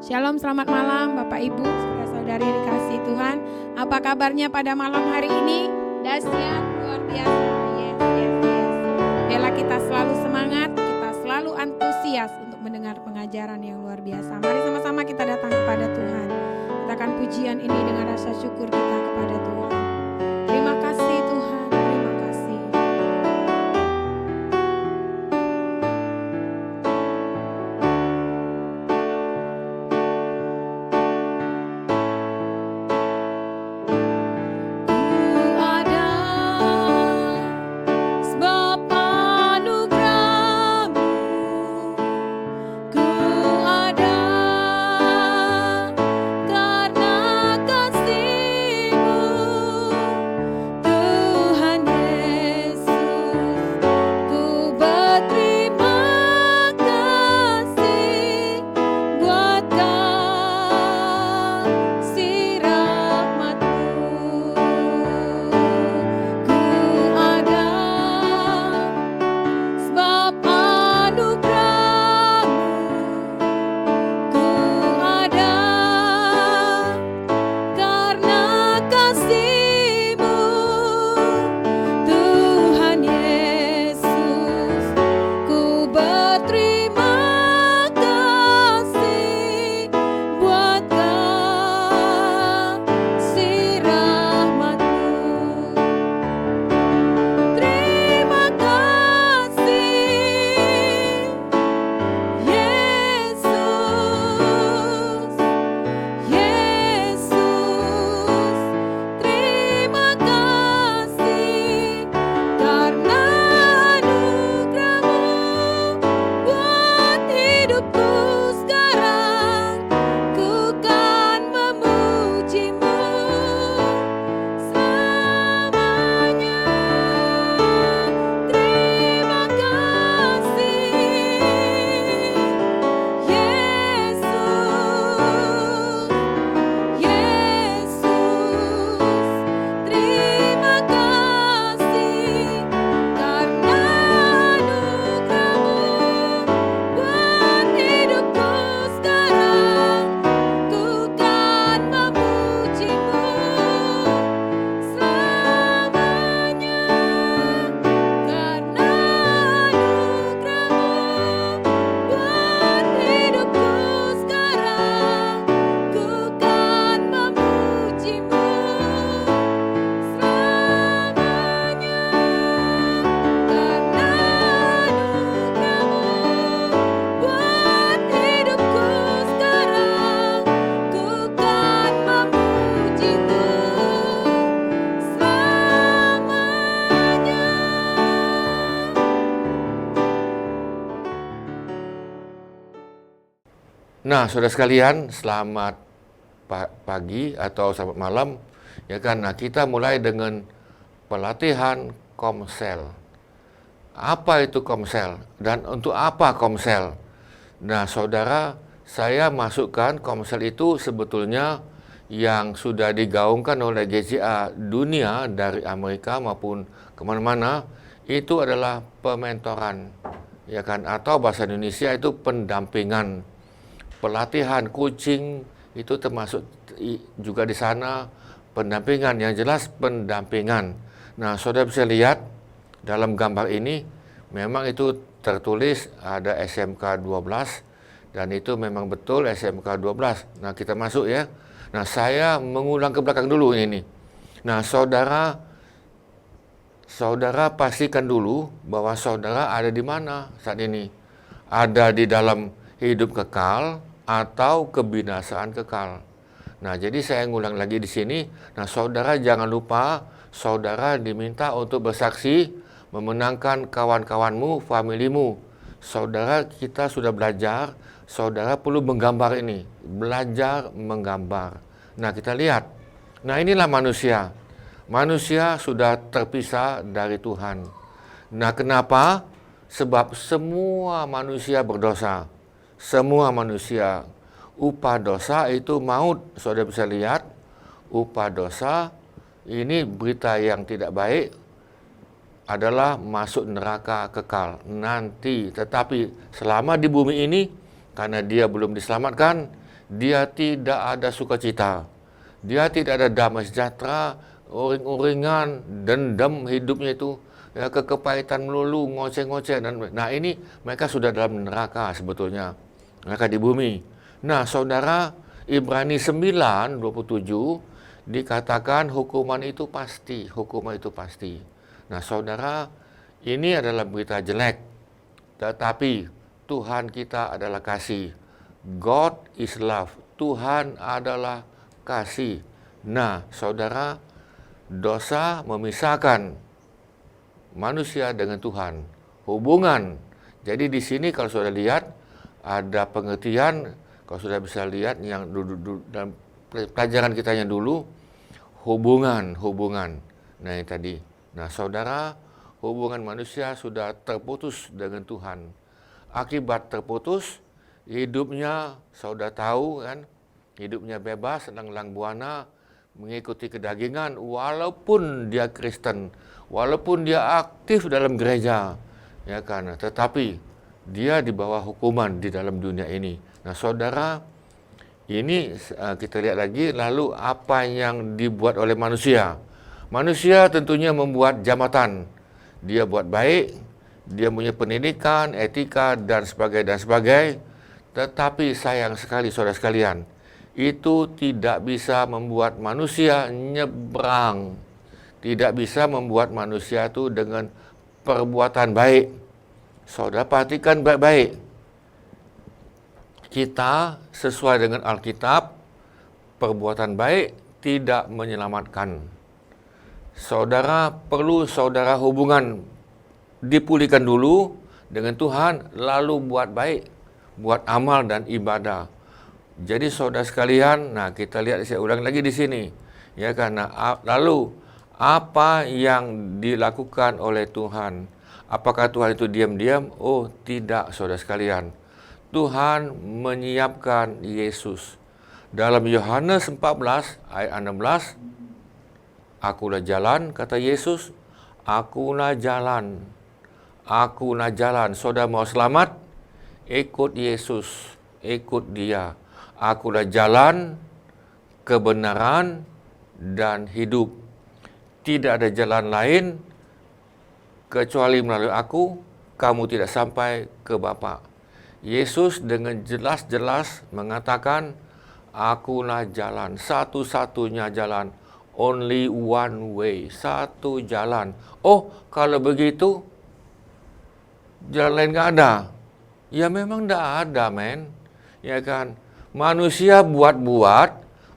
Shalom, selamat malam Bapak Ibu, saudara-saudari dikasihi Tuhan. Apa kabarnya pada malam hari ini? Dahsyat, luar biasa. Yes. Biarlah kita selalu semangat, kita selalu antusias untuk mendengar pengajaran yang luar biasa. Mari sama-sama kita datang kepada Tuhan. Kita akan pujian ini dengan rasa syukur kita kepada Tuhan. Terima kasih Tuhan, terima kasih. Nah, saudara sekalian, selamat pagi atau selamat malam. Ya kan, nah kita mulai dengan pelatihan Komsel. Apa itu Komsel dan untuk apa Komsel? Nah, saudara, saya masukkan Komsel itu sebetulnya yang sudah digaungkan oleh GCA dunia dari Amerika maupun kemana-mana, itu adalah pementoran, ya kan, atau bahasa Indonesia itu pendampingan. Pelatihan coaching itu termasuk juga di sana, pendampingan, yang jelas pendampingan. Nah, saudara bisa lihat dalam gambar ini, memang itu tertulis ada SMK 12 dan itu memang betul SMK 12. Nah, kita masuk ya. Nah, saya mengulang ke belakang dulu ini. Nah, saudara pastikan dulu bahwa saudara ada di mana saat ini. Ada di dalam hidup kekal atau kebinasaan kekal. Nah, jadi saya ngulang lagi di sini. Nah, saudara jangan lupa, saudara diminta untuk bersaksi, memenangkan kawan-kawanmu, familimu. Saudara, kita sudah belajar, saudara perlu menggambar ini, belajar menggambar. Nah, kita lihat. Nah, inilah manusia. Manusia sudah terpisah dari Tuhan. Nah, kenapa? Sebab semua manusia berdosa. Semua manusia. Upah dosa itu maut. Saudara bisa lihat, upah dosa ini berita yang tidak baik adalah masuk neraka kekal nanti. Tetapi selama di bumi ini, karena dia belum diselamatkan, dia tidak ada sukacita, dia tidak ada damai sejahtera, uring-uringan, dendam hidupnya itu, ya, kepahitan melulu, ngoceh-ngoceh. Nah ini mereka sudah dalam neraka sebetulnya, mereka di bumi. Nah saudara, Ibrani 9:27 dikatakan hukuman itu pasti, hukuman itu pasti. Nah saudara, ini adalah berita jelek, tetapi Tuhan kita adalah kasih. God is love. Tuhan adalah kasih. Nah, saudara, dosa memisahkan manusia dengan Tuhan. Hubungan. Jadi di sini kalau sudah lihat ada pengertian, kalau sudah bisa lihat yang dalam pelajaran kita yang dulu, hubungan. Nah, ini tadi. Nah, saudara, hubungan manusia sudah terputus dengan Tuhan. Akibat terputus, hidupnya saudara tahu kan, hidupnya bebas, lang-lang buana, mengikuti kedagingan, walaupun dia Kristen, walaupun dia aktif dalam gereja, ya kan, tetapi dia di bawah hukuman di dalam dunia ini. Nah, saudara, ini kita lihat lagi, lalu apa yang dibuat oleh manusia? Manusia tentunya membuat jambatan. Dia buat baik, dia punya pendidikan, etika, dan sebagainya. Tetapi sayang sekali saudara sekalian, itu tidak bisa membuat manusia nyebrang. Tidak bisa membuat manusia itu dengan perbuatan baik. Saudara perhatikan baik-baik. Kita sesuai dengan Alkitab, perbuatan baik tidak menyelamatkan. Saudara perlu saudara hubungan dipulihkan dulu dengan Tuhan, lalu buat baik, buat amal dan ibadah. Jadi saudara sekalian, nah kita lihat, saya ulang lagi di sini, ya karena lalu apa yang dilakukan oleh Tuhan? Apakah Tuhan itu diam-diam? Oh tidak, saudara sekalian. Tuhan menyiapkan Yesus. Dalam Yohanes 14 ayat 16, akulah jalan, kata Yesus, akulah jalan. Akulah jalan. Saudara mau selamat? Ikut Yesus, ikut Dia. Akulah jalan, kebenaran, dan hidup. Tidak ada jalan lain kecuali melalui aku, kamu tidak sampai ke Bapa. Yesus dengan jelas-jelas mengatakan, akulah jalan, satu-satunya jalan. Only one way, satu jalan. Oh, kalau begitu, jalan lain nggak ada. Ya memang nggak ada, men. Ya kan? Manusia buat-buat,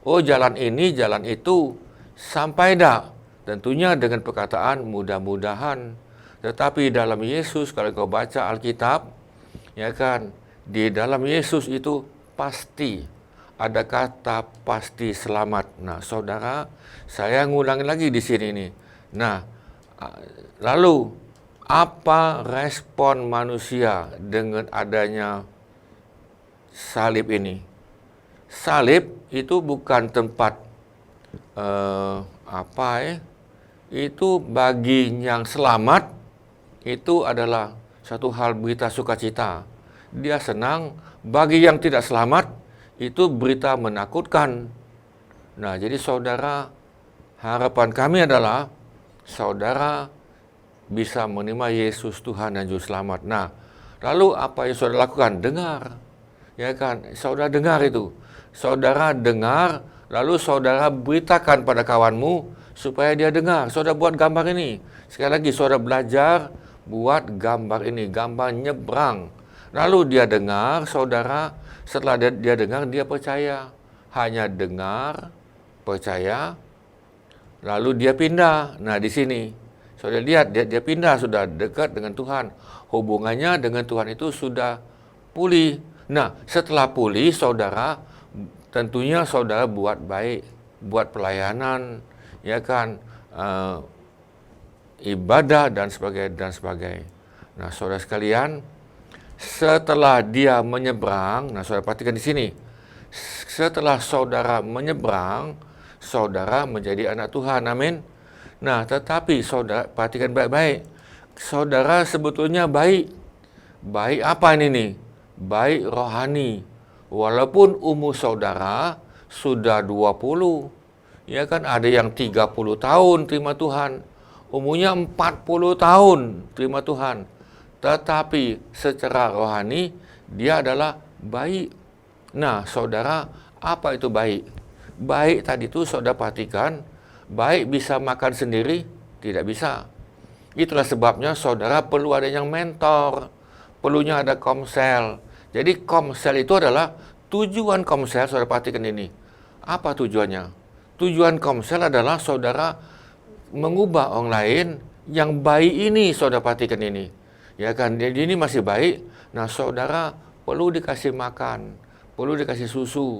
oh jalan ini, jalan itu, sampai dah. Tentunya dengan perkataan mudah-mudahan. Tetapi dalam Yesus, kalau kau baca Alkitab, ya kan, di dalam Yesus itu pasti ada kata pasti selamat. Nah, saudara, saya ngulangi lagi di sini nih. Nah, lalu apa respon manusia dengan adanya salib ini? Salib itu bukan tempat itu bagi yang selamat itu adalah satu hal berita sukacita. Dia senang. Bagi yang tidak selamat itu berita menakutkan. Nah, jadi saudara, harapan kami adalah saudara bisa menerima Yesus Tuhan dan Juru Selamat. Nah, lalu apa yang saudara lakukan? Dengar. Ya kan? Saudara dengar itu. Saudara dengar, lalu saudara beritakan pada kawanmu supaya dia dengar. Saudara buat gambar ini. Sekali lagi, saudara belajar buat gambar ini, gambar nyebrang. Lalu dia dengar, saudara, setelah dia dengar, dia percaya. Hanya dengar, percaya, lalu dia pindah. Nah, di sini, saudara lihat, dia pindah, sudah dekat dengan Tuhan. Hubungannya dengan Tuhan itu sudah pulih. Nah, setelah pulih, saudara, tentunya saudara buat baik, buat pelayanan, ya kan, ibadah dan sebagainya. Nah, saudara sekalian, setelah dia menyeberang, nah saudara perhatikan di sini, setelah saudara menyeberang, saudara menjadi anak Tuhan, amin. Nah, tetapi saudara perhatikan baik-baik, saudara sebetulnya baik. Baik apa ini nih? Baik rohani. Walaupun umur saudara sudah 20, ya kan ada yang 30 tahun terima Tuhan, umurnya 40 tahun terima Tuhan. Tetapi secara rohani dia adalah baik. Nah, saudara, apa itu baik? Baik tadi itu saudara perhatikan, baik bisa makan sendiri? Tidak bisa. Itulah sebabnya saudara perlu ada yang mentor, perlunya ada komsel. Jadi komsel itu adalah tujuan komsel, saudara perhatikan ini. Apa tujuannya? Tujuan komsel adalah saudara mengubah orang lain yang baik ini, saudara perhatikan ini. Ya kan, jadi ini masih baik. Nah, saudara perlu dikasih makan, perlu dikasih susu.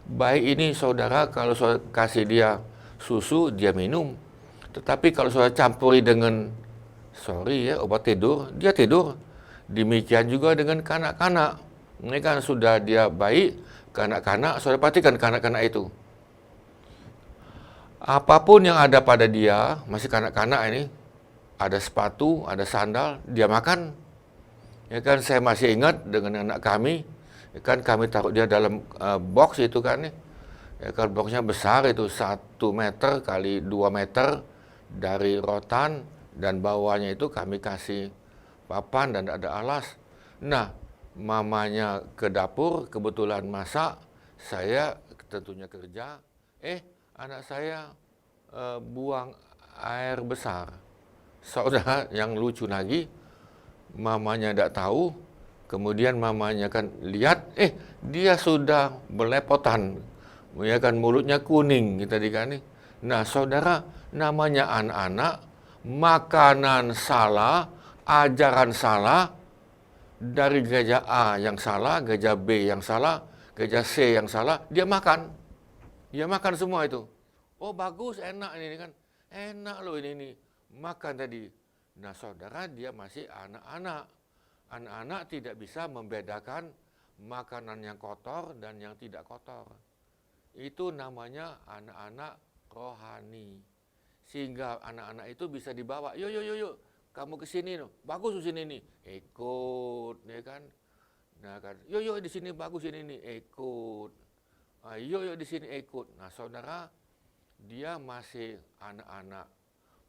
Baik ini saudara, kalau saudara kasih dia susu, dia minum. Tetapi kalau saudara campuri dengan, obat tidur, dia tidur. Demikian juga dengan kanak-kanak. Ini kan sudah dia baik, kanak-kanak, saudara perhatikan kanak-kanak itu. Apapun yang ada pada dia, masih kanak-kanak ini, ada sepatu, ada sandal, dia makan. Ya kan, saya masih ingat dengan anak kami, ya kan kami taruh dia dalam box itu kan, ya kan boxnya besar itu 1 meter kali 2 meter dari rotan, dan bawahnya itu kami kasih papan dan ada alas. Nah, mamanya ke dapur, kebetulan masak, saya tentunya kerja, anak saya buang air besar. Saudara, yang lucu lagi, mamanya tidak tahu, kemudian mamanya kan lihat, dia sudah belepotan, ya kan mulutnya kuning kita dikani. Nah, saudara, namanya anak-anak, makanan salah, ajaran salah, dari gereja A yang salah, gereja B yang salah, gereja C yang salah, dia makan. Dia makan semua itu. Oh bagus, enak ini kan. Enak loh ini. Makan tadi. Nah saudara, dia masih anak-anak. Anak-anak tidak bisa membedakan makanan yang kotor dan yang tidak kotor. Itu namanya anak-anak rohani. Sehingga anak-anak itu bisa dibawa. Yuk. Kamu ke sini loh. Bagus di sini nih. Ikut, ya kan. Nah kan, yuk di sini bagus ini nih. Ikut. Yuk di sini ikut. Nah saudara, dia masih anak-anak,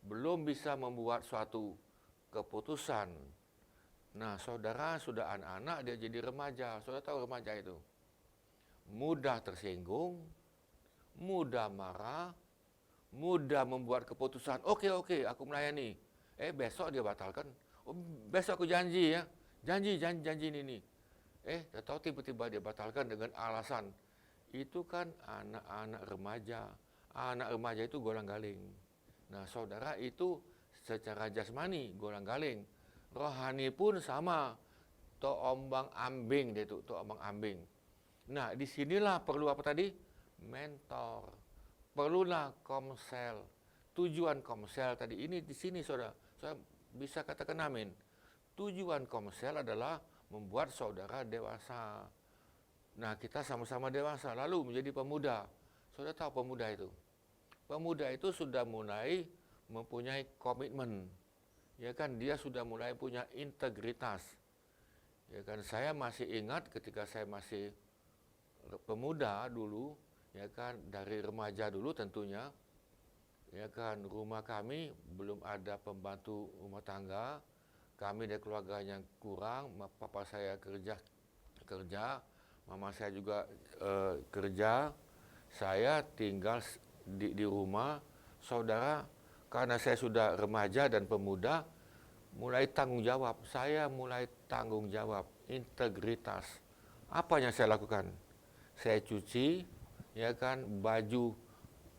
belum bisa membuat suatu keputusan. Nah saudara, sudah anak-anak, dia jadi remaja. Saudara tahu remaja itu mudah tersinggung, mudah marah, mudah membuat keputusan. Oke, aku melayani. Besok dia batalkan. Besok aku janji ya, janji ini. Tahu tiba-tiba dia batalkan dengan alasan. Itu kan anak-anak remaja. Anak remaja itu golang-galing. Nah, saudara, itu secara jasmani golang-galing. Rohani pun sama. To ombang ambing dia itu, to ombang ambing. Nah, disinilah perlu apa tadi? Mentor. Perlulah komsel. Tujuan komsel tadi ini di sini, saudara. Saya bisa katakan amin. Tujuan komsel adalah membuat saudara dewasa. Nah, kita sama-sama dewasa, lalu menjadi pemuda. Saudara tahu pemuda itu? Pemuda itu sudah mulai mempunyai komitmen. Ya kan, dia sudah mulai punya integritas. Ya kan, saya masih ingat ketika saya masih pemuda dulu, ya kan, dari remaja dulu tentunya. Ya kan, rumah kami belum ada pembantu rumah tangga. Kami dari keluarga yang kurang, papa saya kerja, mama saya juga kerja, saya tinggal di rumah. Saudara, karena saya sudah remaja dan pemuda, mulai tanggung jawab. Saya mulai tanggung jawab, integritas. Apa yang saya lakukan? Saya cuci, ya kan, baju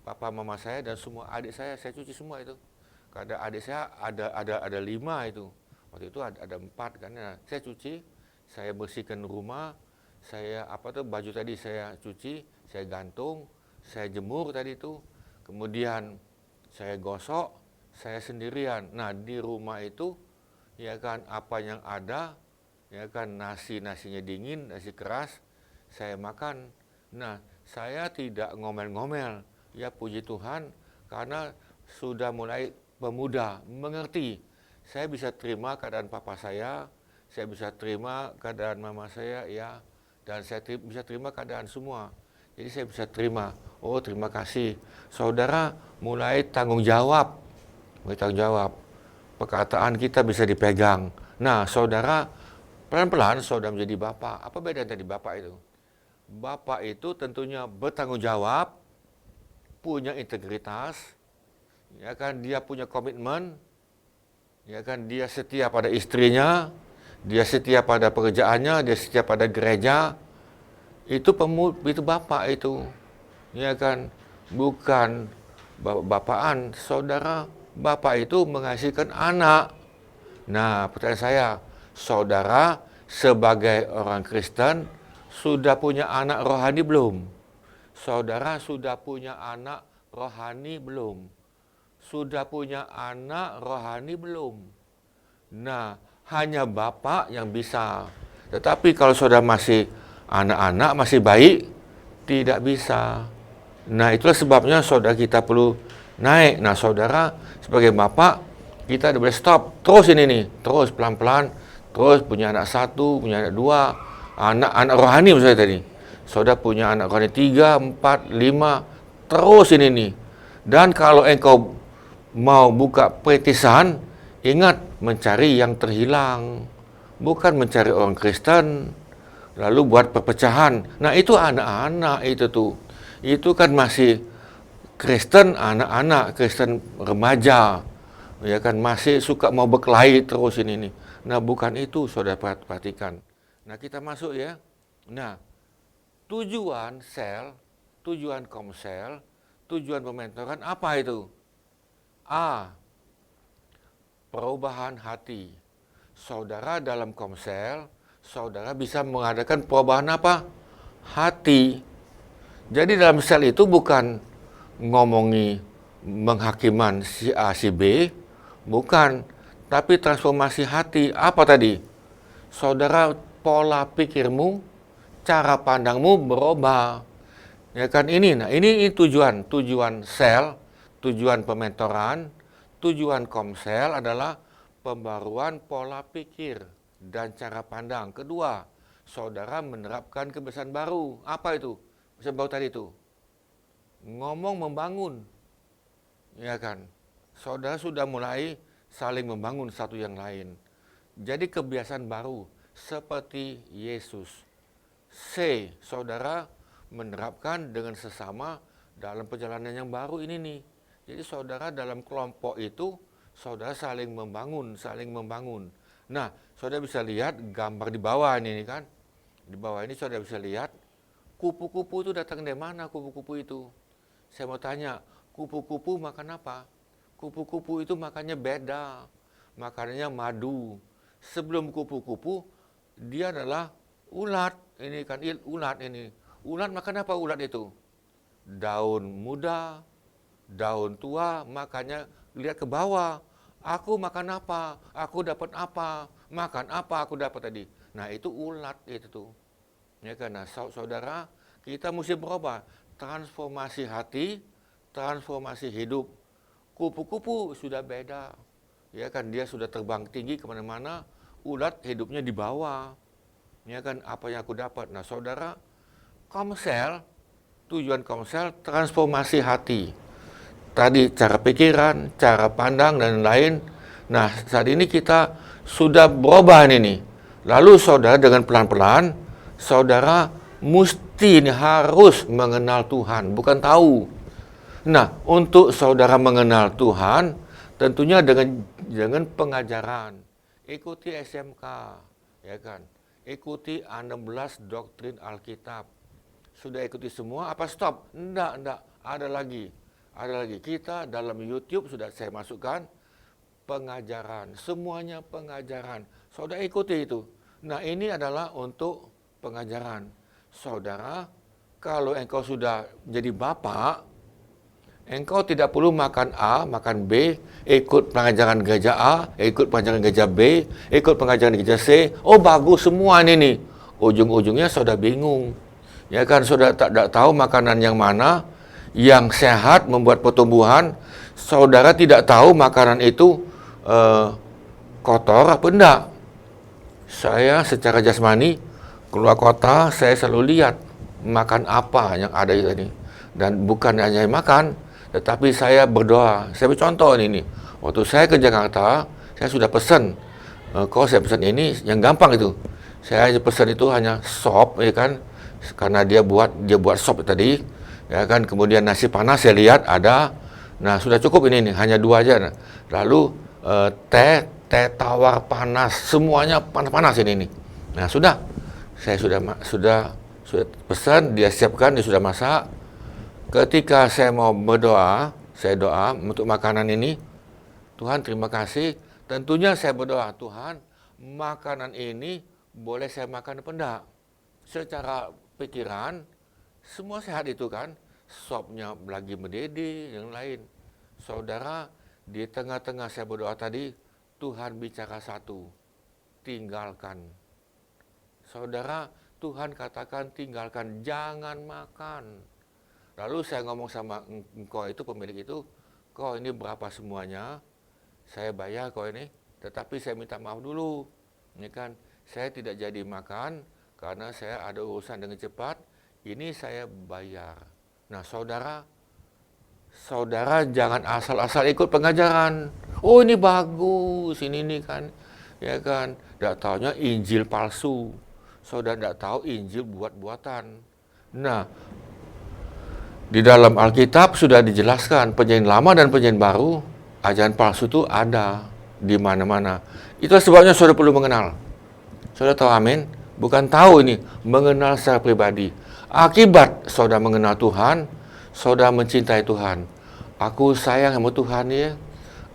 papa mama saya dan semua adik saya cuci semua itu. Karena adik saya ada 5 itu. Waktu itu ada 4 kan. Nah, saya cuci, saya bersihkan rumah, baju tadi saya cuci, saya gantung, saya jemur tadi itu. Kemudian saya gosok, saya sendirian. Nah, di rumah itu ya kan apa yang ada, ya kan nasinya dingin, nasi keras, saya makan. Nah, saya tidak ngomel-ngomel. Ya puji Tuhan, karena sudah mulai pemuda, mengerti. Saya bisa terima keadaan papa saya bisa terima keadaan mama saya, ya. dan saya bisa terima keadaan semua. Jadi saya bisa terima, oh terima kasih. Saudara mulai tanggung jawab, perkataan kita bisa dipegang. Nah, saudara pelan-pelan saudara menjadi bapak. Apa beda dari bapak itu? Bapak itu tentunya bertanggung jawab, punya integritas, ya kan, dia punya komitmen, ya kan, dia setia pada istrinya, dia setia pada pekerjaannya, dia setia pada gereja. Itu bapak itu, ya kan, bukan bapaan. Saudara, bapak itu menghasilkan anak. Nah, pertanyaan saya, saudara sebagai orang Kristen sudah punya anak rohani belum? Saudara sudah punya anak rohani belum? Sudah punya anak rohani belum? Nah, hanya Bapak yang bisa. Tetapi kalau saudara masih anak-anak, masih baik, tidak bisa. Nah, itulah sebabnya saudara kita perlu naik. Nah, saudara sebagai Bapak, kita boleh stop. Terus ini nih, terus pelan-pelan. Terus punya anak 1, punya anak 2, anak rohani misalnya tadi. Saudara punya anak rohani 3, 4, 5, terus ini nih. Dan kalau engkau mau buka peritisan, ingat mencari yang terhilang. Bukan mencari orang Kristen, lalu buat perpecahan. Nah, itu anak-anak itu tuh. Itu kan masih Kristen anak-anak, Kristen remaja. Ya kan, masih suka mau berkelahi terus ini nih. Nah, bukan itu, saudara perhatikan. Nah, kita masuk ya. Nah, tujuan sel, tujuan komsel, tujuan pementoran apa itu? A. Perubahan hati. Saudara dalam komsel, saudara bisa mengadakan perubahan apa? Hati. Jadi dalam sel itu bukan ngomongi menghakiman si A, si B, bukan. Tapi transformasi hati, apa tadi? Saudara, pola pikirmu, cara pandangmu berubah. Ya kan ini, nah ini tujuan sel, tujuan pementoran, tujuan komsel adalah pembaruan pola pikir dan cara pandang. Kedua, saudara menerapkan kebiasaan baru. Apa itu? Kebiasaan baru tadi itu. Ngomong membangun. Ya kan? Saudara sudah mulai saling membangun satu yang lain. Jadi kebiasaan baru seperti Yesus. C. Saudara menerapkan dengan sesama dalam perjalanan yang baru ini nih. Jadi saudara dalam kelompok itu, saudara saling membangun. Nah, saudara bisa lihat gambar di bawah ini kan. Di bawah ini saudara bisa lihat kupu-kupu itu datang dari mana kupu-kupu itu. Saya mau tanya, kupu-kupu makan apa? Kupu-kupu itu makannya beda, makanannya madu. Sebelum kupu-kupu, dia adalah ulat. Ini kan ulat ini. Ulat makan apa ulat itu? Daun muda, daun tua, makanya lihat ke bawah. Aku makan apa? Aku dapat apa? Makan apa aku dapat tadi? Nah, itu ulat itu tuh. Ya kan, nah, saudara, kita mesti berubah. Transformasi hati, transformasi hidup. Kupu-kupu sudah beda. Ya kan, dia sudah terbang tinggi kemana-mana. Ulat hidupnya di bawah. Ya kan, apa yang aku dapat. Nah, saudara, komsel, tujuan komsel transformasi hati. Tadi cara pikiran, cara pandang, dan lain. Nah, saat ini kita sudah berubah ini. Lalu saudara dengan pelan-pelan, saudara mesti harus mengenal Tuhan, bukan tahu. Nah, untuk saudara mengenal Tuhan, tentunya dengan pengajaran. Ikuti SMK, ya kan? Ikuti 16 doktrin Alkitab. Sudah ikuti semua, apa stop? Enggak, ada lagi. Kita dalam YouTube sudah saya masukkan pengajaran, semuanya pengajaran. Saudara ikuti itu. Nah, ini adalah untuk pengajaran. Saudara, kalau engkau sudah jadi bapak, engkau tidak perlu makan A, makan B, ikut pengajaran gereja A, ikut pengajaran gereja B, ikut pengajaran gereja C. Oh, bagus semua ini nih. Ujung-ujungnya saudara bingung. Ya kan, saudara tak tahu makanan yang mana yang sehat membuat pertumbuhan. Saudara tidak tahu makanan itu kotor apa enggak. Saya secara jasmani keluar kota, saya selalu lihat makan apa yang ada di sini. Dan bukan hanya makan, tetapi saya berdoa. Saya bercontoh ini. Waktu saya ke Jakarta, saya sudah pesan. Kalau saya pesan ini, yang gampang itu. Saya pesan itu hanya sop, ya kan? Karena dia buat sop tadi, ya kan? Kemudian nasi panas saya lihat ada. Nah, sudah cukup ini nih, hanya 2 aja. Nah. Lalu teh tawar panas, semuanya panas-panas ini nih. Nah, sudah. Saya sudah pesan, dia siapkan, dia sudah masak. Ketika saya mau berdoa, saya doa untuk makanan ini, Tuhan terima kasih. Tentunya saya berdoa, Tuhan, makanan ini boleh saya makan apa enggak? Secara pikiran, semua sehat itu kan. Sopnya lagi mendidih, yang lain. Saudara, di tengah-tengah saya berdoa tadi, Tuhan bicara satu, tinggalkan. Saudara, Tuhan katakan tinggalkan, jangan makan. Lalu saya ngomong sama engkau itu, pemilik itu, kau ini berapa semuanya? Saya bayar kau ini, tetapi saya minta maaf dulu. Ini kan, saya tidak jadi makan karena saya ada urusan dengan cepat. Ini saya bayar. Nah, saudara jangan asal-asal ikut pengajaran. Oh, ini bagus, ini kan, ya kan. Tidak taunya Injil palsu. Saudara tidak tahu Injil buat-buatan. Nah, di dalam Alkitab sudah dijelaskan perjanjian lama dan perjanjian baru, ajaran palsu itu ada di mana-mana. Itu sebabnya saudara perlu mengenal. Saudara tahu amin? Bukan tahu ini, mengenal secara pribadi. Akibat saudara mengenal Tuhan, saudara mencintai Tuhan. Aku sayang sama Tuhan ya.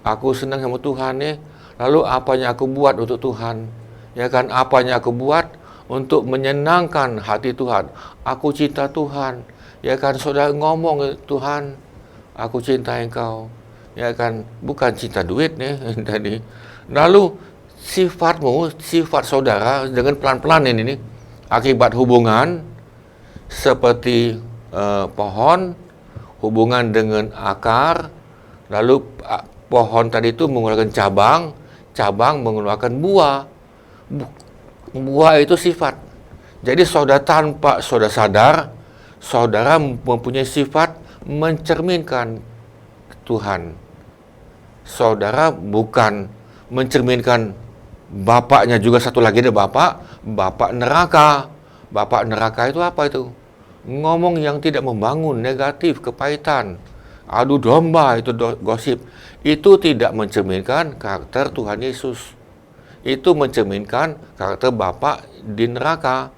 Aku senang sama Tuhan ya. Lalu apa yang aku buat untuk Tuhan? Ya kan, apa yang aku buat untuk menyenangkan hati Tuhan. Aku cinta Tuhan. Ya kan, saudara ngomong, Tuhan, aku cinta Engkau. Ya kan, bukan cinta duit nih tadi. Lalu sifat saudara dengan pelan-pelan ini nih, akibat hubungan seperti pohon, hubungan dengan akar, lalu pohon tadi itu mengeluarkan cabang mengeluarkan buah. Buah itu sifat. Jadi saudara tanpa saudara sadar, saudara mempunyai sifat mencerminkan Tuhan. Saudara bukan mencerminkan bapaknya juga satu lagi ada bapak neraka. Bapak neraka itu apa itu? Ngomong yang tidak membangun, negatif, kepahitan, adu domba, itu gosip. Itu tidak mencerminkan karakter Tuhan Yesus. Itu mencerminkan karakter Bapa di neraka.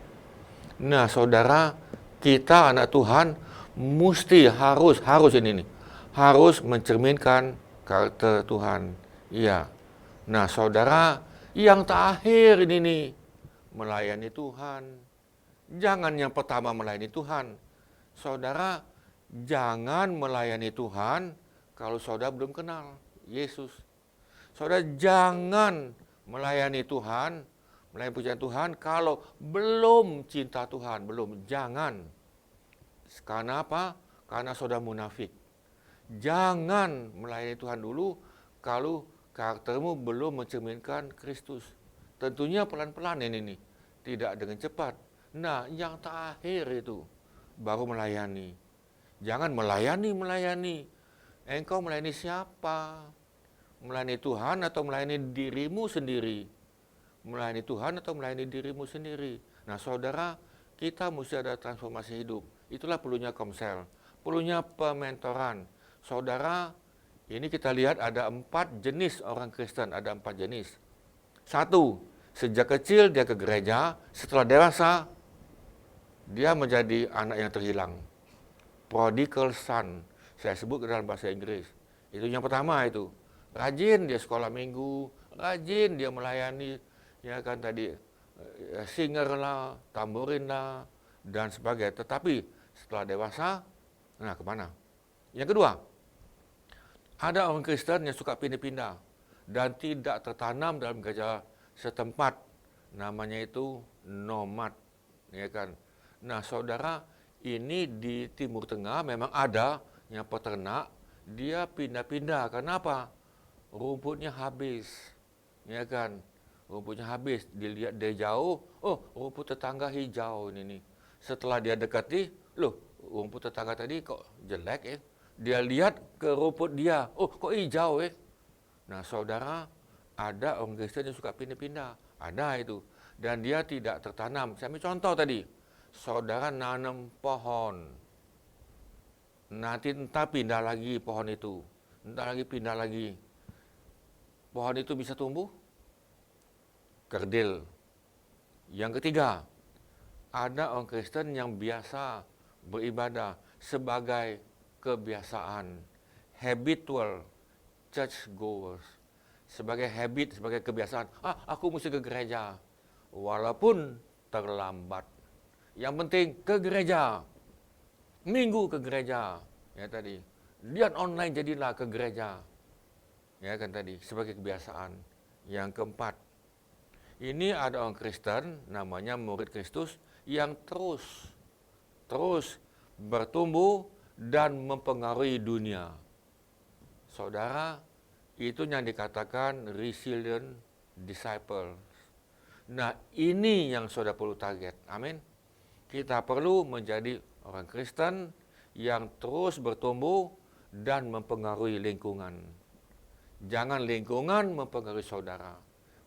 Nah, saudara, kita anak Tuhan mesti harus ini nih, harus mencerminkan karakter Tuhan. Iya. Nah, saudara, yang terakhir ini nih, melayani Tuhan. Jangan yang pertama melayani Tuhan. Saudara, jangan melayani Tuhan kalau saudara belum kenal Yesus. Saudara jangan melayani Tuhan, melayani pujian Tuhan kalau belum cinta Tuhan, belum. Jangan. Karena apa? Karena saudara munafik. Jangan melayani Tuhan dulu kalau karaktermu belum mencerminkan Kristus. Tentunya pelan-pelan ini nih, tidak dengan cepat. Nah, yang terakhir itu baru melayani. Jangan melayani. Engkau melayani siapa? Melayani Tuhan atau melayani dirimu sendiri? Melayani Tuhan atau melayani dirimu sendiri? Nah, saudara, kita mesti ada transformasi hidup. Itulah perlunya komsel, perlunya pementoran. Saudara, ini kita lihat ada 4 jenis orang Kristen, ada 4 jenis. 1, sejak kecil dia ke gereja, setelah dewasa, dia menjadi anak yang terhilang. Prodigal son, saya sebut dalam bahasa Inggris. Itu yang pertama itu. Rajin dia sekolah minggu, rajin dia melayani, ya kan tadi, singer lah, tamborin lah, dan sebagainya. Tetapi setelah dewasa, nah kemana? Yang kedua, ada orang Kristen yang suka pindah-pindah dan tidak tertanam dalam gereja setempat. Namanya itu nomad, ya kan. Nah, saudara, ini di Timur Tengah memang ada yang peternak, dia pindah-pindah. Kenapa? Rumputnya habis, ya kan. rumputnya habis. Dilihat dari jauh, oh rumput tetangga hijau ini nih. Setelah dia dekati, loh rumput tetangga tadi kok jelek ya. Dia lihat ke rumput dia, oh kok hijau ya. Nah saudara, ada orang Kristen yang suka pindah-pindah, ada itu. Dan dia tidak tertanam. Saya ambil contoh tadi, saudara nanam pohon, nanti entah pindah lagi pohon itu, entah lagi pindah lagi. Pohon itu bisa tumbuh? Kerdil. Yang ketiga, ada orang Kristen yang biasa beribadah sebagai kebiasaan, habitual church goers, sebagai habit, sebagai kebiasaan. Aku mesti ke gereja, walaupun terlambat. Yang penting ke gereja, minggu ke gereja, ya tadi. Lihat online jadilah ke gereja, ya kan tadi, sebagai kebiasaan. Yang keempat, ini ada orang Kristen, namanya murid Kristus, yang terus bertumbuh dan mempengaruhi dunia. Saudara, itu yang dikatakan resilient disciple. Nah, ini yang saudara perlu target. Amin. Kita perlu menjadi orang Kristen yang terus bertumbuh dan mempengaruhi lingkungan. Jangan lingkungan mempengaruhi saudara.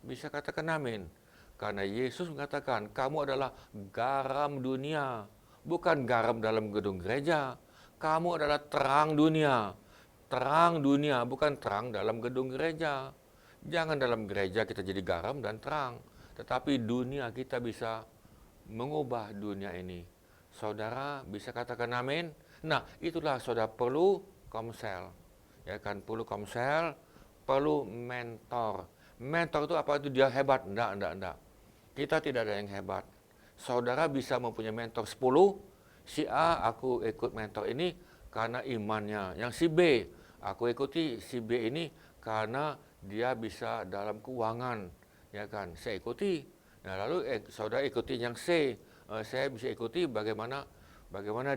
Bisa katakan amin. Karena Yesus mengatakan, kamu adalah garam dunia. Bukan garam dalam gedung gereja. Kamu adalah terang dunia. Terang dunia, bukan terang dalam gedung gereja. Jangan dalam gereja kita jadi garam dan terang. Tetapi dunia kita bisa mengubah dunia ini. Saudara bisa katakan amin. Nah, itulah saudara perlu komsel. Ya kan, perlu komsel, perlu mentor. Mentor itu apa itu dia hebat? Enggak. Kita tidak ada yang hebat. Saudara bisa mempunyai mentor 10, si A aku ikut mentor ini karena imannya. Yang si B, aku ikuti si B ini karena dia bisa dalam keuangan. Ya kan, saya ikuti. Nah, lalu saudara ikuti yang C. Saya bisa ikuti bagaimana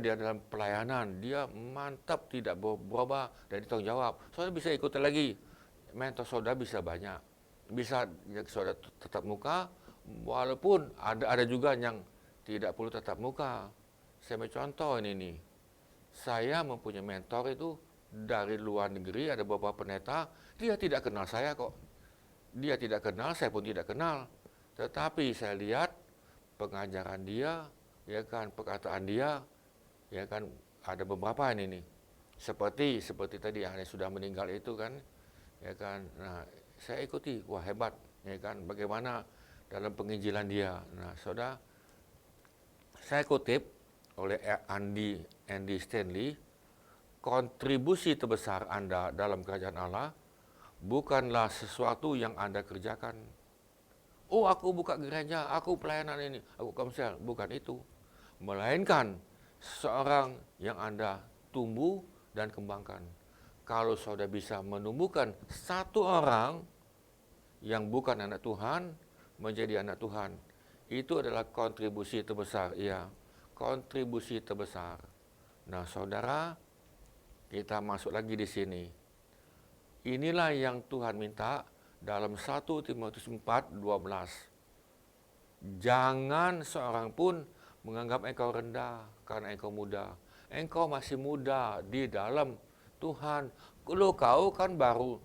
dia dalam pelayanan. Dia mantap, tidak berubah dan tanggung jawab. Saudara bisa ikuti lagi. Mentor saudara bisa banyak. Bisa saudara tetap muka, walaupun ada juga yang tidak perlu tetap muka. Saya ambil contoh ini nih. Saya mempunyai mentor itu dari luar negeri, ada beberapa pendeta, dia tidak kenal saya kok. Dia tidak kenal, saya pun tidak kenal. Tetapi saya lihat pengajaran dia, ya kan, perkataan dia, ya kan, ada beberapa ini nih. Seperti tadi yang sudah meninggal itu kan, ya kan. Nah, saya ikuti, wah hebat, ya kan, bagaimana dalam penginjilan dia. Nah, saudara, saya kutip oleh Andy Stanley, kontribusi terbesar Anda dalam kerajaan Allah bukanlah sesuatu yang Anda kerjakan. Oh, aku buka gereja, aku pelayanan ini, aku komsel. Bukan itu. Melainkan seorang yang Anda tumbuh dan kembangkan. Kalau saudara bisa menumbuhkan satu orang yang bukan anak Tuhan menjadi anak Tuhan, itu adalah kontribusi terbesar. Ya, kontribusi terbesar. Nah, saudara, kita masuk lagi di sini. Inilah yang Tuhan minta dalam 1 Timotius 4:12. Jangan seorang pun menganggap engkau rendah karena engkau muda. Engkau masih muda di dalam Tuhan. Kalau kau kan baru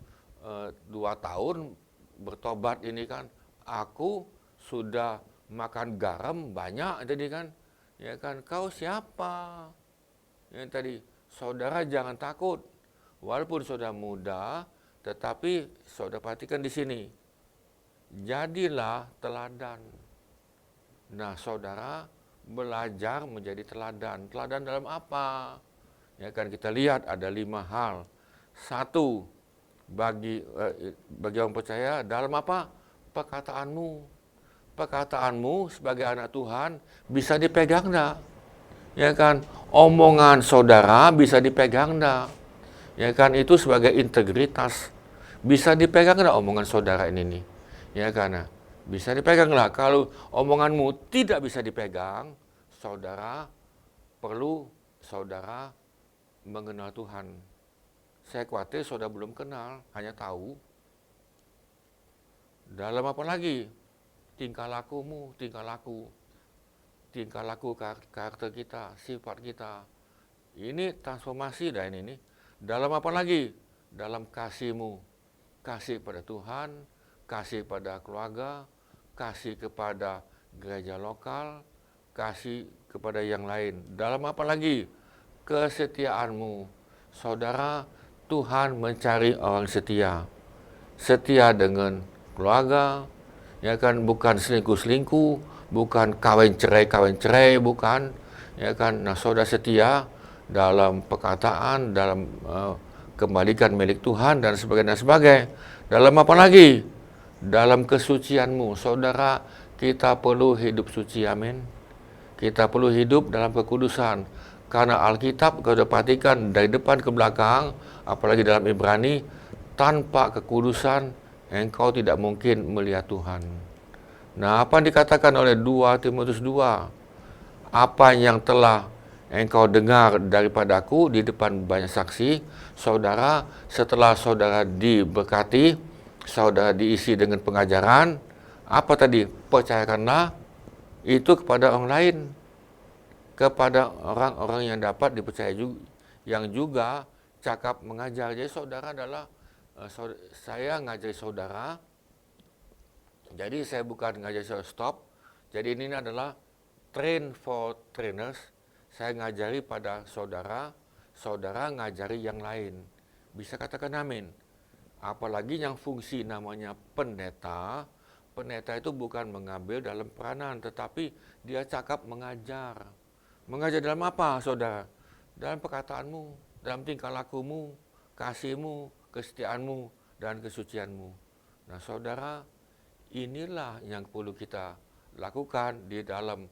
2 tahun bertobat ini kan, aku sudah makan garam banyak tadi kan, ya kan, kau siapa? Yang tadi, saudara jangan takut, walaupun saudara muda, tetapi saudara perhatikan di sini, jadilah teladan. Nah, saudara belajar menjadi teladan. Teladan dalam apa? Ya kan, kita lihat ada 5 hal. 1, bagi orang percaya dalam apa? Perkataanmu. Perkataanmu sebagai anak Tuhan bisa dipegang enggak? Ya kan, omongan saudara bisa dipegang enggak? Ya kan, itu sebagai integritas. Bisa dipegang enggak omongan saudara ini nih? Ya kan, bisa dipegang enggak? Kalau omonganmu tidak bisa dipegang, saudara perlu mengenal Tuhan. Saya khawatir saudara belum kenal, hanya tahu. Dalam apa lagi? Tingkah lakumu, tingkah laku karakter kita, sifat kita. Ini transformasi dah ini. Dalam apa lagi? Dalam kasihmu. Kasih pada Tuhan, kasih pada keluarga, kasih kepada gereja lokal, kasih kepada yang lain. Dalam apa lagi? Kesetiaanmu. Saudara, Tuhan mencari orang setia. Setia dengan keluarga, ya kan, bukan selingkuh-selingkuh, bukan kawin cerai, bukan, ya kan. Nah, saudara setia dalam perkataan, dalam kembalikan milik Tuhan dan sebagainya. Dalam apa lagi? Dalam kesucianmu. Saudara, kita perlu hidup suci, amin. Kita perlu hidup dalam kekudusan. Karena Alkitab, kalau sudah perhatikan dari depan ke belakang, apalagi dalam Ibrani, tanpa kekudusan, engkau tidak mungkin melihat Tuhan. Nah, apa yang dikatakan oleh 2 Timotius 2? Apa yang telah engkau dengar daripadaku di depan banyak saksi, saudara, setelah saudara diberkati, saudara diisi dengan pengajaran, apa tadi? Percayakanlah itu kepada orang lain, kepada orang-orang yang dapat dipercaya juga, yang juga cakap mengajar. Jadi saudara adalah, saya ngajari saudara, jadi saya bukan ngajari saudara stop. Jadi ini adalah train for trainers. Saya ngajari pada saudara, saudara ngajari yang lain. Bisa katakan amin. Apalagi yang fungsi namanya pendeta. Pendeta itu bukan mengambil dalam peranan, tetapi dia cakap mengajar. Mengajar dalam apa, saudara? Dalam perkataanmu, dalam tingkah lakumu, kasihmu, kesetiaanmu, dan kesucianmu. Nah, saudara, inilah yang perlu kita lakukan di dalam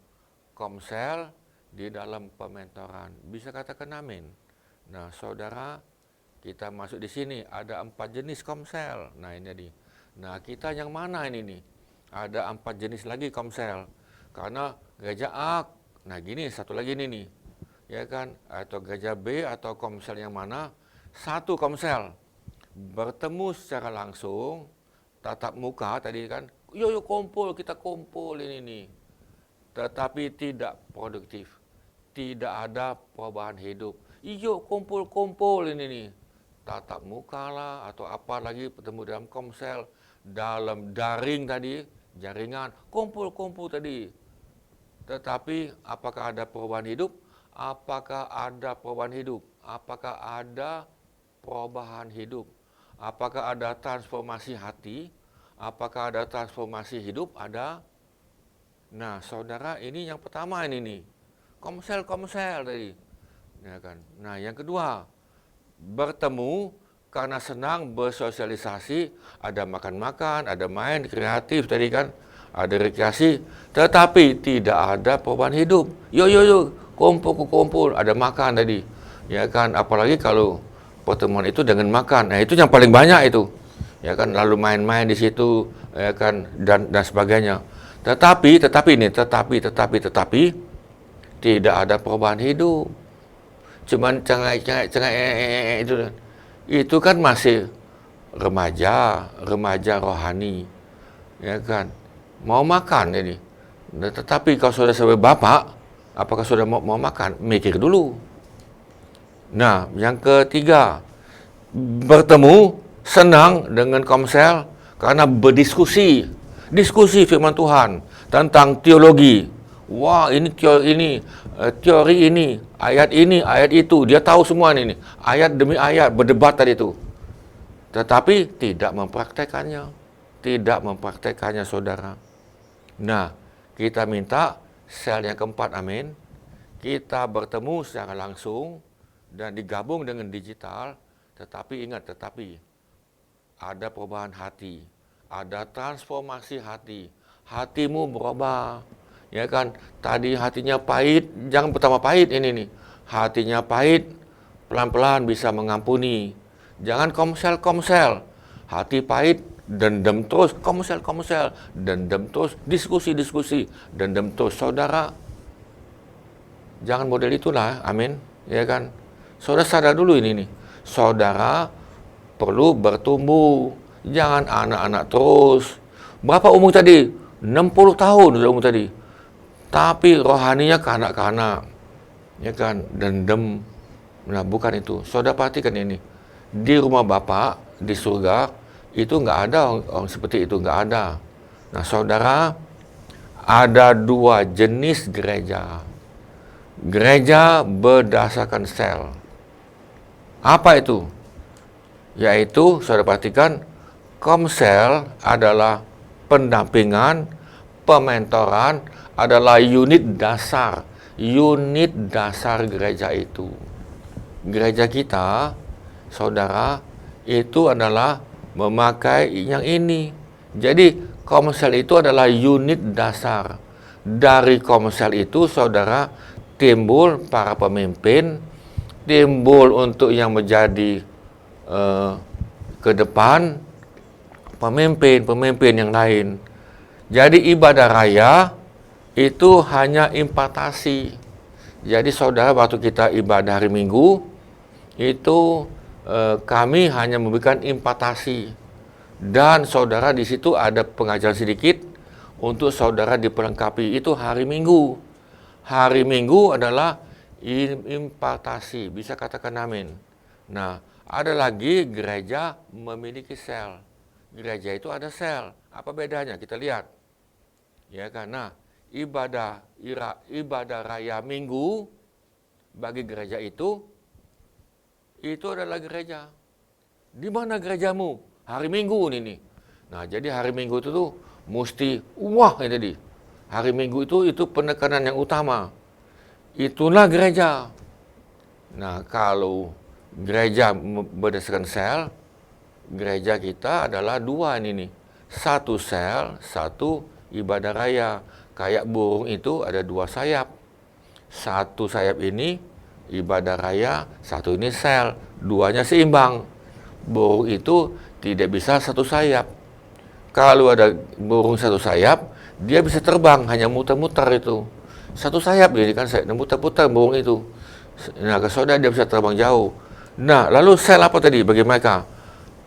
komsel, di dalam pementoran. Bisa katakan amin. Nah, saudara, kita masuk di sini ada 4 jenis komsel. Nah, ini tadi. Nah, kita yang mana ini nih? Ada 4 jenis lagi komsel. Karena gereja A, nah gini, satu lagi ini nih. Ya kan? Atau gereja B atau komsel yang mana? Satu komsel. Bertemu secara langsung, tatap muka tadi kan. Yuk kumpul, kita kumpul ini nih. Tetapi tidak produktif. Tidak ada perubahan hidup. Yuk kumpul-kumpul ini nih. Tatap muka lah atau apa lagi, bertemu dalam komsel, dalam daring tadi, jaringan, kumpul-kumpul tadi. Tetapi apakah ada perubahan hidup? Apakah ada perubahan hidup? Apakah ada perubahan hidup? Apakah ada transformasi hati? Apakah ada transformasi hidup? Ada. Nah, saudara, ini yang pertama ini nih. Komsel tadi. Ya kan? Nah, yang kedua, bertemu karena senang bersosialisasi, ada makan-makan, ada main kreatif tadi kan, ada rekreasi, tetapi tidak ada perubahan hidup. Yuk, kumpul, ada makan tadi. Ya kan, apalagi kalau pertemuan itu dengan makan. Nah, itu yang paling banyak itu. Ya kan, lalu main-main di situ, ya kan, dan sebagainya. Tetapi tidak ada perubahan hidup. Cuman cengak itu kan masih remaja rohani, ya kan, mau makan ini. Nah, tetapi kalau sudah sebagai bapak, apakah sudah mau makan? Mikir dulu. Nah, yang ketiga, bertemu senang dengan komsel karena berdiskusi, firman Tuhan tentang teologi. Wah, ini teori ini, ayat itu, dia tahu semua ini, ayat demi ayat, berdebat tadi itu. Tetapi tidak mempraktekannya, saudara. Nah, kita minta sel yang keempat, amin. Kita bertemu secara langsung dan digabung dengan digital, tetapi ingat, ada perubahan hati, ada transformasi hati. Hatimu berubah. Ya kan, tadi hatinya pahit, jangan pertama pahit ini nih. Hatinya pahit, pelan-pelan bisa mengampuni. Jangan komsel. Hati pahit, dendam terus, komsel, dendam terus, diskusi, dendam terus. Saudara, jangan model itulah, amin. Ya kan, saudara sadar dulu ini nih. Saudara perlu bertumbuh, jangan anak-anak terus. Berapa umur tadi? 60 tahun sudah umur tadi. Tapi rohaninya kanak-kanak. Ya kan? Dendam. Nah, bukan itu. Saudara perhatikan ini. Di rumah Bapak, di surga, itu nggak ada orang seperti itu. Nggak ada. Nah, saudara, ada dua jenis gereja. Gereja berdasarkan sel. Apa itu? Yaitu, saudara perhatikan, komsel adalah pendampingan, pementoran, adalah unit dasar gereja itu. Gereja kita, saudara, itu adalah memakai yang ini. Jadi, komsel itu adalah unit dasar. Dari komsel itu, saudara, timbul para pemimpin, timbul untuk yang menjadi ke depan, pemimpin yang lain. Jadi ibadah raya itu hanya impartasi. Jadi saudara, waktu kita ibadah hari Minggu, itu kami hanya memberikan impartasi. Dan saudara, di situ ada pengajaran sedikit untuk saudara diperlengkapi. Itu hari Minggu. Hari Minggu adalah impartasi. Bisa katakan amin. Nah, ada lagi gereja memiliki sel. Gereja itu ada sel. Apa bedanya? Kita lihat. Ya kan? Nah, ibadah raya Minggu bagi gereja itu adalah gereja. Di mana gerejamu? Hari Minggu ini. Nah, jadi hari Minggu itu tuh mesti wah ini tadi. Hari Minggu itu penekanan yang utama. Itulah gereja. Nah, kalau gereja berdasarkan sel, gereja kita adalah dua ini nih. Satu sel, satu ibadah raya. Kayak burung itu ada dua sayap. Satu sayap ini ibadah raya, satu ini sel. Duanya seimbang. Burung itu tidak bisa satu sayap. Kalau ada burung satu sayap, dia bisa terbang, hanya muter-muter itu. Satu sayap, jadi kan muter-muter burung itu. Nah, ke saudara dia bisa terbang jauh. Nah, lalu sel apa tadi bagi mereka?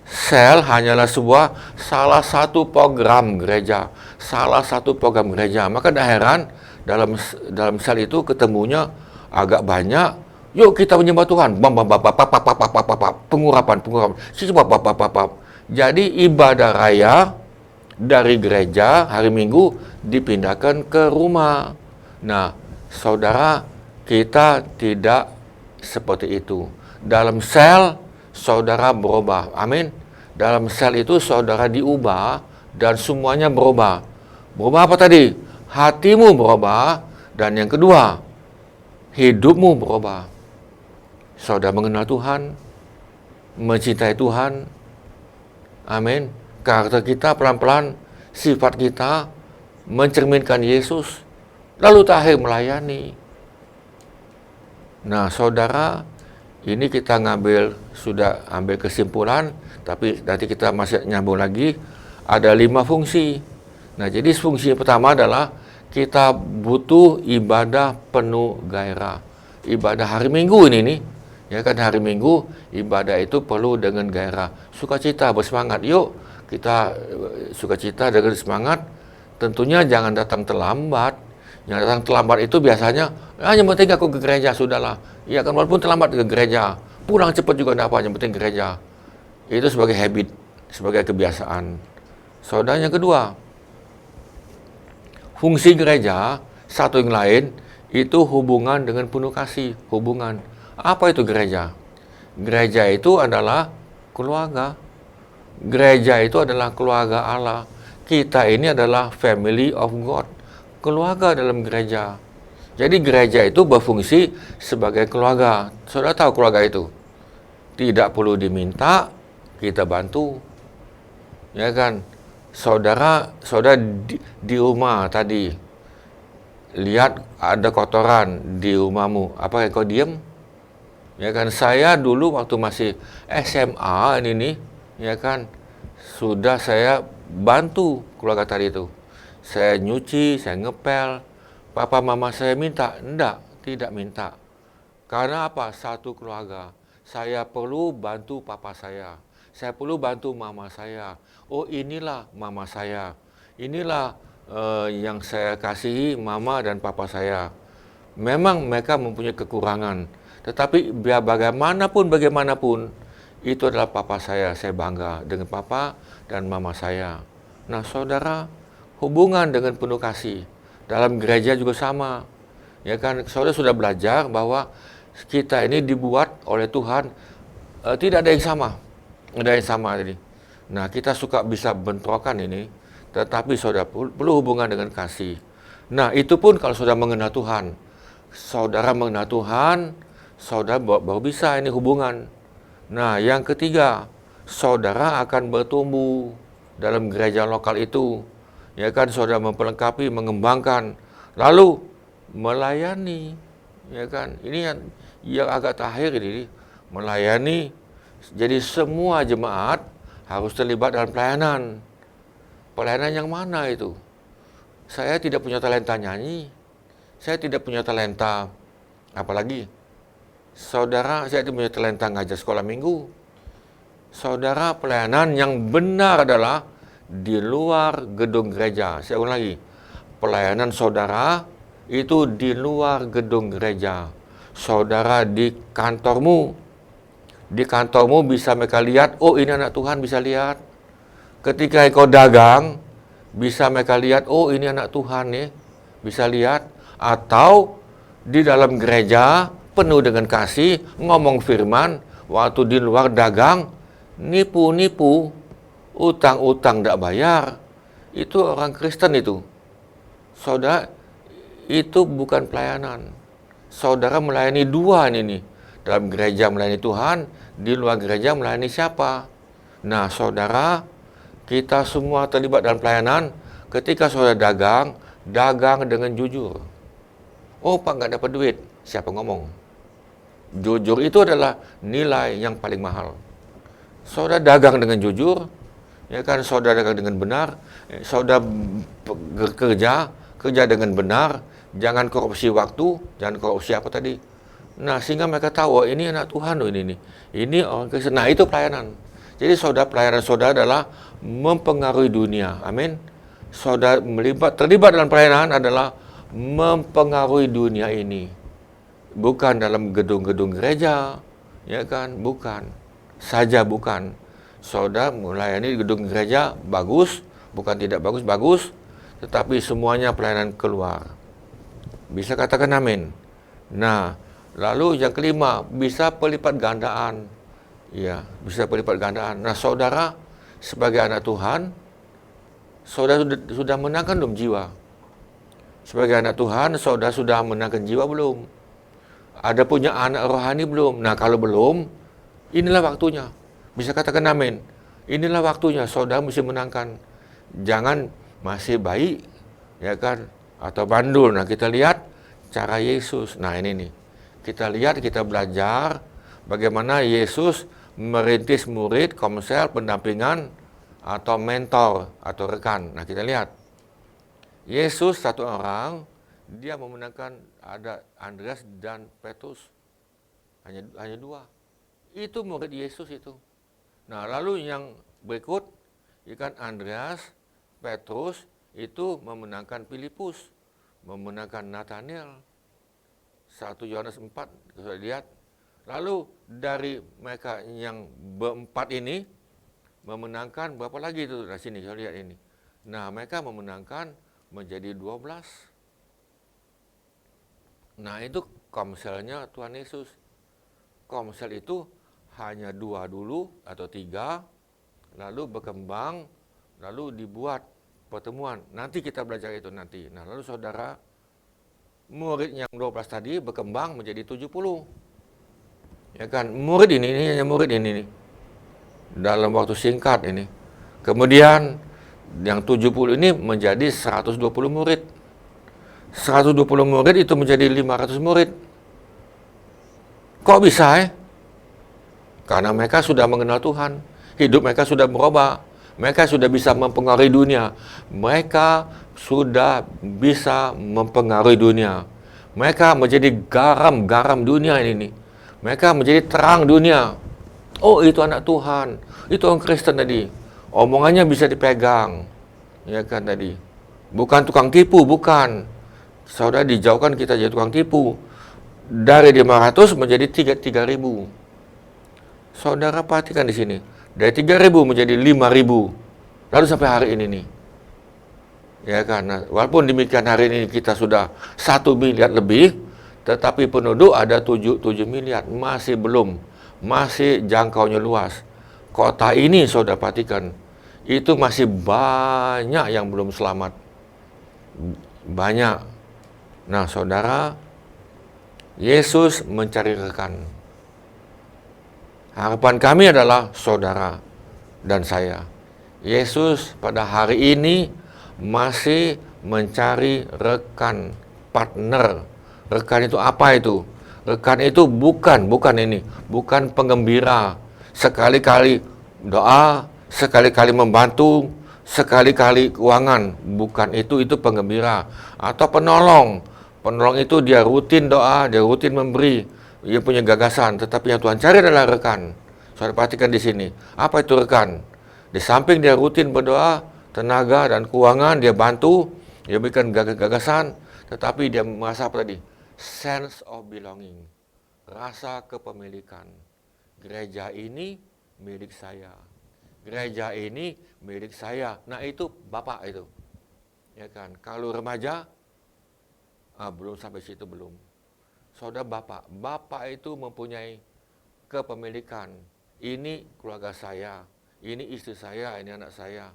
Sel hanyalah salah satu program gereja. Salah satu program gereja. Maka tidak heran dalam sel itu ketemunya agak banyak. Yuk kita menyembah Tuhan. Pengurapan. Jadi ibadah raya dari gereja hari Minggu dipindahkan ke rumah. Nah, saudara, kita tidak seperti itu. Dalam sel, saudara berubah. Amin. Dalam sel itu saudara diubah dan semuanya berubah. Berubah apa tadi? Hatimu berubah. Dan yang kedua, hidupmu berubah. Saudara mengenal Tuhan, mencintai Tuhan. Amin. Karakter kita pelan-pelan, sifat kita mencerminkan Yesus, lalu terakhir melayani. Nah, saudara, ini kita sudah ambil kesimpulan, tapi nanti kita masih nyambung lagi. Ada 5 fungsi. Nah, jadi fungsi pertama adalah kita butuh ibadah penuh gairah. Ibadah hari Minggu ini nih, ya kan, hari Minggu ibadah itu perlu dengan gairah, sukacita, bersemangat. Yuk kita sukacita dengan semangat. Tentunya jangan datang terlambat. Yang datang terlambat itu biasanya yang penting aku ke gereja, sudahlah. Ya kan, walaupun terlambat ke gereja, pulang cepat juga tidak apa, yang penting gereja. Itu sebagai habit, sebagai kebiasaan. Saudara, yang kedua, fungsi gereja satu yang lain itu hubungan dengan penuh kasih. Hubungan. Apa itu gereja? Gereja itu adalah keluarga. Gereja itu adalah keluarga Allah. Kita ini adalah family of God. Keluarga dalam gereja. Jadi gereja itu berfungsi sebagai keluarga. Saudara tahu keluarga itu? Tidak perlu diminta, kita bantu. Ya kan? Saudara di rumah tadi, lihat ada kotoran di rumahmu. Apa yang kau diam? Ya kan, saya dulu waktu masih SMA ini nih, ya kan, sudah saya bantu keluarga tadi itu. Saya nyuci, saya ngepel. Papa mama saya minta? Tidak minta. Karena apa? Satu keluarga. Saya perlu bantu papa saya. Saya perlu bantu mama saya. Oh, inilah mama saya. Inilah yang saya kasihi mama dan papa saya. Memang mereka mempunyai kekurangan, tetapi biar bagaimanapun, itu adalah papa saya. Saya bangga dengan papa dan mama saya. Nah, saudara, hubungan dengan penuh kasih. Dalam gereja juga sama. Ya kan, saudara sudah belajar bahwa kita ini dibuat oleh Tuhan, tidak ada yang sama. Ada yang sama tadi. Nah, kita suka bisa bentrokan ini, tetapi saudara perlu hubungan dengan kasih. Nah, itu pun kalau saudara mengenal Tuhan. Saudara mengenal Tuhan, saudara baru bisa ini hubungan. Nah, yang ketiga, saudara akan bertumbuh dalam gereja lokal itu. Ya kan, saudara memperlengkapi, mengembangkan, lalu melayani. Ya kan, ini yang agak terakhir ini, melayani. Jadi semua jemaat harus terlibat dalam pelayanan. Pelayanan yang mana itu? Saya tidak punya talenta nyanyi. Saya tidak punya talenta, apalagi saudara, saya tidak punya talenta ngajar sekolah minggu. Saudara, pelayanan yang benar adalah di luar gedung gereja. Saya ulang lagi, pelayanan saudara itu di luar gedung gereja. Saudara di kantormu bisa mereka lihat, oh ini anak Tuhan, bisa lihat. Ketika engkau dagang, bisa mereka lihat, oh ini anak Tuhan nih, bisa lihat. Atau di dalam gereja penuh dengan kasih, ngomong firman, waktu di luar dagang, nipu-nipu, utang-utang tidak bayar. Itu orang Kristen itu. Saudara, itu bukan pelayanan. Saudara melayani dua ini. Dalam gereja melayani Tuhan, di luar gereja melayani siapa? Nah, saudara, kita semua terlibat dalam pelayanan. Ketika saudara dagang dengan jujur. Oh, Pak, nggak dapat duit. Siapa ngomong? Jujur itu adalah nilai yang paling mahal. Saudara dagang dengan jujur, ya kan? Saudara dagang dengan benar, saudara kerja dengan benar, jangan korupsi waktu, jangan korupsi apa tadi. Nah, sehingga mereka tahu, oh, ini anak Tuhan loh ini orang Kristen. Nah, itu pelayanan. Jadi pelayanan saudara adalah mempengaruhi dunia. Amin. Saudara terlibat dalam pelayanan adalah mempengaruhi dunia ini. Bukan dalam gedung-gedung gereja, ya kan? Bukan. Saudara melayani gedung gereja bagus, bukan tidak bagus, tetapi semuanya pelayanan keluar. Bisa katakan amin. Nah, lalu yang kelima, bisa pelipat gandaan. Ya, bisa pelipat gandaan. Nah, saudara sebagai anak Tuhan, saudara sudah menangkan belum jiwa? Sebagai anak Tuhan, saudara sudah menangkan jiwa belum? Ada punya anak rohani belum? Nah, kalau belum, inilah waktunya. Bisa katakan amin. Inilah waktunya, saudara mesti menangkan. Jangan masih bayi, ya kan? Atau bandul. Nah, kita lihat cara Yesus. Nah, ini nih. Kita lihat, kita belajar bagaimana Yesus merintis murid, komsel, pendampingan, atau mentor, atau rekan. Nah, kita lihat. Yesus satu orang, dia memenangkan ada Andreas dan Petrus. Hanya dua. Itu murid Yesus itu. Nah, lalu yang berikut, ikan Andreas, Petrus itu memenangkan Filipus, memenangkan Nathanael. 1 Yohanes 4, kita lihat. Lalu dari mereka yang berempat ini memenangkan berapa lagi itu? Nah, sini kita lihat ini. Nah, mereka memenangkan menjadi 12. Nah, itu komselnya Tuhan Yesus. Komsel itu hanya 2 dulu atau 3, lalu berkembang, lalu dibuat pertemuan. Nanti kita belajar itu nanti. Nah, lalu saudara, murid yang 12 tadi berkembang menjadi 70. Ya kan, murid ini hanya murid ini nih. Dalam waktu singkat ini. Kemudian yang 70 ini menjadi 120 murid. 120 murid itu menjadi 500 murid. Kok bisa Karena mereka sudah mengenal Tuhan. Hidup mereka sudah berubah. Mereka sudah bisa mempengaruhi dunia. Mereka sudah bisa mempengaruhi dunia. Mereka menjadi garam dunia ini. Mereka menjadi terang dunia. Oh, itu anak Tuhan. Itu orang Kristen tadi. Omongannya bisa dipegang. Ya kan tadi. Bukan tukang tipu, bukan. Saudara dijauhkan kita jadi tukang tipu. Dari 500 menjadi 3.000. Saudara perhatikan di sini. Dari 3.000 menjadi 5.000. Lalu sampai hari ini nih. Ya kan. Nah, walaupun demikian hari ini kita sudah 1 miliar lebih, tetapi penduduk ada 7 miliar. Masih belum. Masih jangkaunya luas. Kota ini saudara perhatikan. Itu masih banyak yang belum selamat. Banyak. Nah, saudara, Yesus mencari rekan. Harapan kami adalah saudara dan saya. Yesus pada hari ini masih mencari rekan, partner. Rekan itu apa itu? Rekan itu bukan penggembira. Sekali-kali doa, sekali-kali membantu, sekali-kali keuangan. Bukan itu penggembira. Atau penolong. Penolong itu dia rutin doa, dia rutin memberi. Dia punya gagasan, tetapi yang Tuhan cari adalah rekan. Saudara perhatikan di sini. Apa itu rekan? Di samping dia rutin berdoa, tenaga dan keuangan dia bantu, dia berikan gagasan, tetapi dia merasa apa tadi? Sense of belonging. Rasa kepemilikan. Gereja ini milik saya. Gereja ini milik saya. Nah, itu Bapak itu. Ya kan? Kalau remaja belum sampai situ belum. Saudara Bapak itu mempunyai kepemilikan. Ini keluarga saya, ini istri saya, ini anak saya.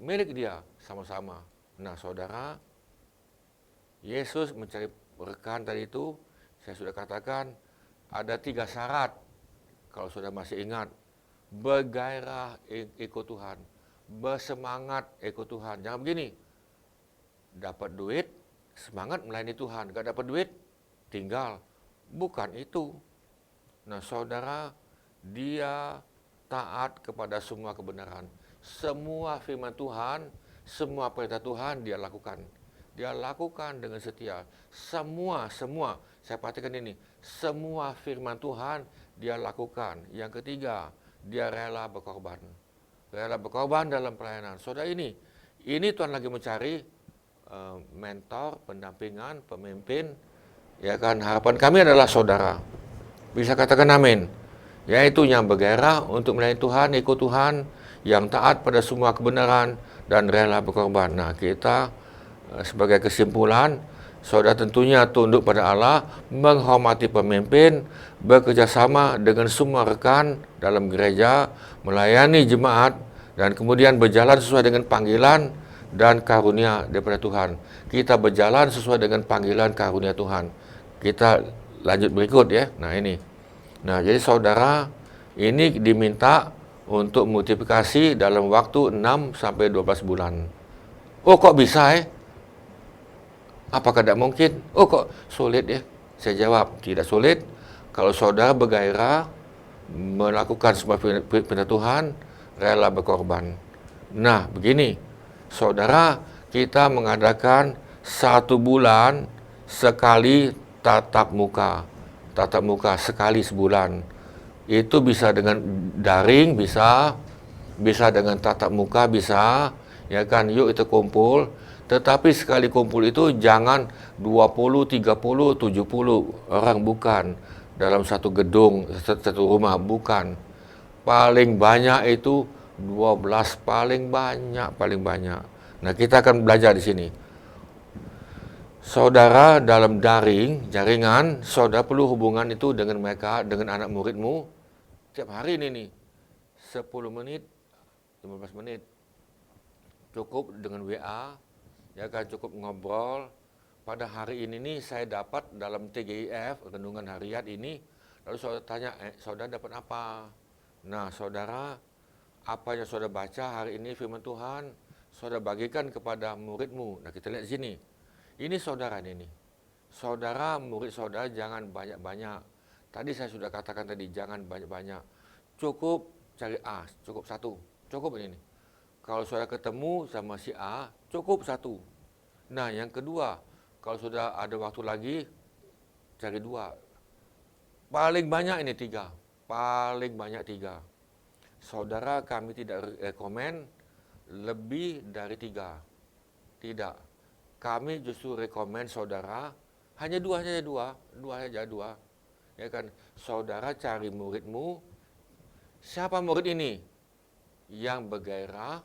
Milik dia sama-sama. Nah, saudara, Yesus mencari rekan tadi itu, saya sudah katakan, ada 3 syarat. Kalau saudara masih ingat, bergairah ikut Tuhan, bersemangat ikut Tuhan. Jangan begini, dapat duit, semangat melayani Tuhan. Gak dapat duit, tinggal. Bukan itu. Nah, saudara, dia taat kepada semua kebenaran. Semua firman Tuhan, semua perintah Tuhan dia lakukan. Dia lakukan dengan setia. Semua. Saya perhatikan ini. Semua firman Tuhan dia lakukan. Yang ketiga, dia rela berkorban. Rela berkorban dalam pelayanan. Saudara, ini Tuhan lagi mencari mentor, pendampingan, pemimpin. Ya kan, harapan kami adalah saudara. Bisa katakan amin. Yaitu yang bergairah untuk melayani Tuhan, ikut Tuhan, yang taat pada semua kebenaran dan rela berkorban. Nah, kita sebagai kesimpulan, saudara tentunya tunduk pada Allah, menghormati pemimpin, bekerjasama dengan semua rekan dalam gereja, melayani jemaat, dan kemudian berjalan sesuai dengan panggilan dan karunia daripada Tuhan. Kita berjalan sesuai dengan panggilan karunia Tuhan. Kita lanjut berikut ya. Nah, ini. Nah, jadi saudara, ini diminta untuk multiplikasi dalam waktu 6 sampai 12 bulan. Oh, kok bisa ya? Apakah tidak mungkin? Oh, kok sulit ya? Saya jawab, tidak sulit. Kalau saudara bergairah, melakukan semua perintah Tuhan, rela berkorban. Nah, begini. Saudara, kita mengadakan 1 bulan sekali tatap muka sekali sebulan. Itu bisa dengan daring, bisa dengan tatap muka, bisa, ya kan, yuk itu kumpul. Tetapi sekali kumpul itu jangan 20, 30, 70 orang, bukan. Dalam satu gedung, satu rumah, bukan. Paling banyak itu 12, paling banyak. Nah, kita akan belajar di sini. Saudara dalam jaringan, saudara perlu hubungan itu dengan mereka, dengan anak muridmu. Tiap hari ini nih, 10 menit, 15 menit. Cukup dengan WA, ya kan, cukup ngobrol. Pada hari ini nih saya dapat dalam TGIF, Renungan Harian ini, lalu saudara tanya, saudara dapat apa? Nah, saudara, apa yang saudara baca hari ini firman Tuhan, saudara bagikan kepada muridmu. Nah, kita lihat di sini. Ini saudara ini. Saudara, murid saudara jangan banyak-banyak. Tadi saya sudah katakan tadi, jangan banyak-banyak. Cukup cari A, cukup 1. Cukup ini. Kalau saudara ketemu sama si A, cukup 1. Nah, yang kedua, kalau sudah ada waktu lagi, cari 2. Paling banyak ini 3. Paling banyak 3. Saudara, kami tidak rekomen lebih dari 3. Tidak. Kami justru rekomen saudara hanya dua saja. Ya kan, saudara cari muridmu. Siapa murid ini? Yang bergairah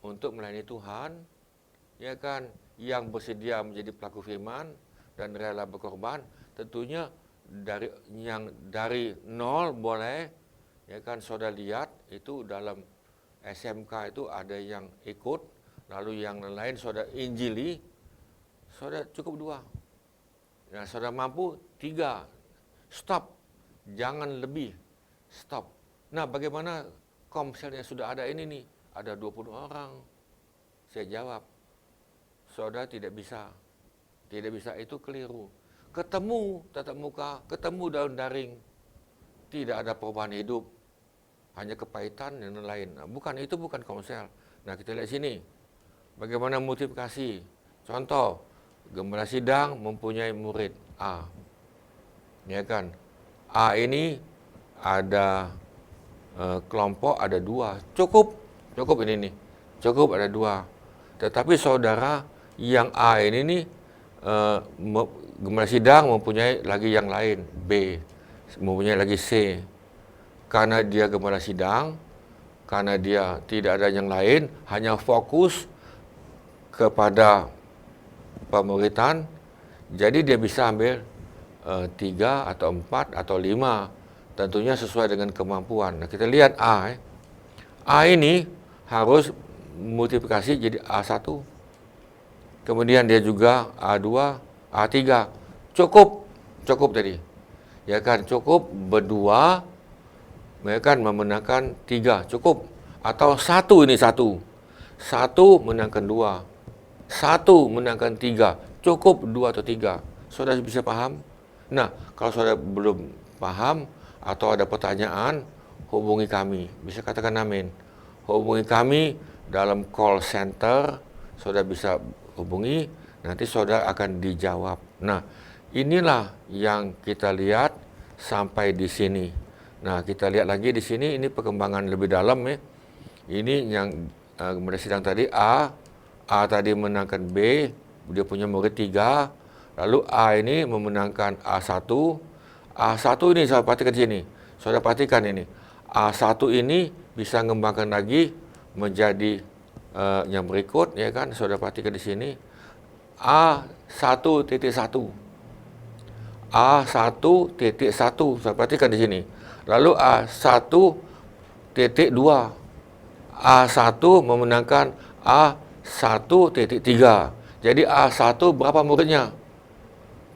untuk melayani Tuhan, ya kan, yang bersedia menjadi pelaku firman dan rela berkorban. Tentunya dari nol boleh, ya kan. Saudara lihat itu dalam SMK itu ada yang ikut, lalu yang lain saudara injili, saudara cukup 2. Nah, saudara mampu 3, stop, jangan lebih, stop. Nah, bagaimana komsel yang sudah ada ini nih? Ada 20 orang. Saya jawab, saudara tidak bisa itu keliru. Ketemu tatap muka, ketemu dalam daring, tidak ada perubahan hidup, hanya kepahitan dan lain-lain. Nah, itu bukan komsel. Nah, kita lihat sini, bagaimana multiplikasi. Contoh, gembala sidang mempunyai murid A, ya kan. A ini ada kelompok ada 2, cukup ini nih, cukup ada 2. Tetapi saudara yang A ini nih gembala sidang mempunyai lagi yang lain, B mempunyai lagi C. Karena dia gembala sidang, karena dia tidak ada yang lain, hanya fokus kepada pemuritan, jadi dia bisa ambil 3 atau 4 atau 5, tentunya sesuai dengan kemampuan. Nah, kita lihat A. A ini harus multiplikasi jadi A1. Kemudian dia juga A2, A3. Cukup tadi. Ya kan, cukup berdua, ya kan, memenangkan 3, cukup. Atau 1 ini 1. 1 menangkan 2. 1 menangkan 3. Cukup 2 atau 3. Saudara bisa paham? Nah, kalau saudara belum paham atau ada pertanyaan, hubungi kami. Bisa katakan amin. Hubungi kami dalam call center. Saudara bisa hubungi, nanti saudara akan dijawab. Nah, inilah yang kita lihat sampai di sini. Nah, kita lihat lagi di sini, ini perkembangan lebih dalam ya. Ini yang kemudian sidang tadi A tadi menangkan B, dia punya murid 3. Lalu A ini memenangkan A1. A1 ini saya perhatikan di sini. Saudara perhatikan ini. A1 ini bisa mengembangkan lagi menjadi yang berikut, ya kan. Saudara perhatikan di sini. A1.1. A1.1. Saya perhatikan di sini. Lalu A1.2. A1 memenangkan A1.3. Jadi A1 berapa muridnya?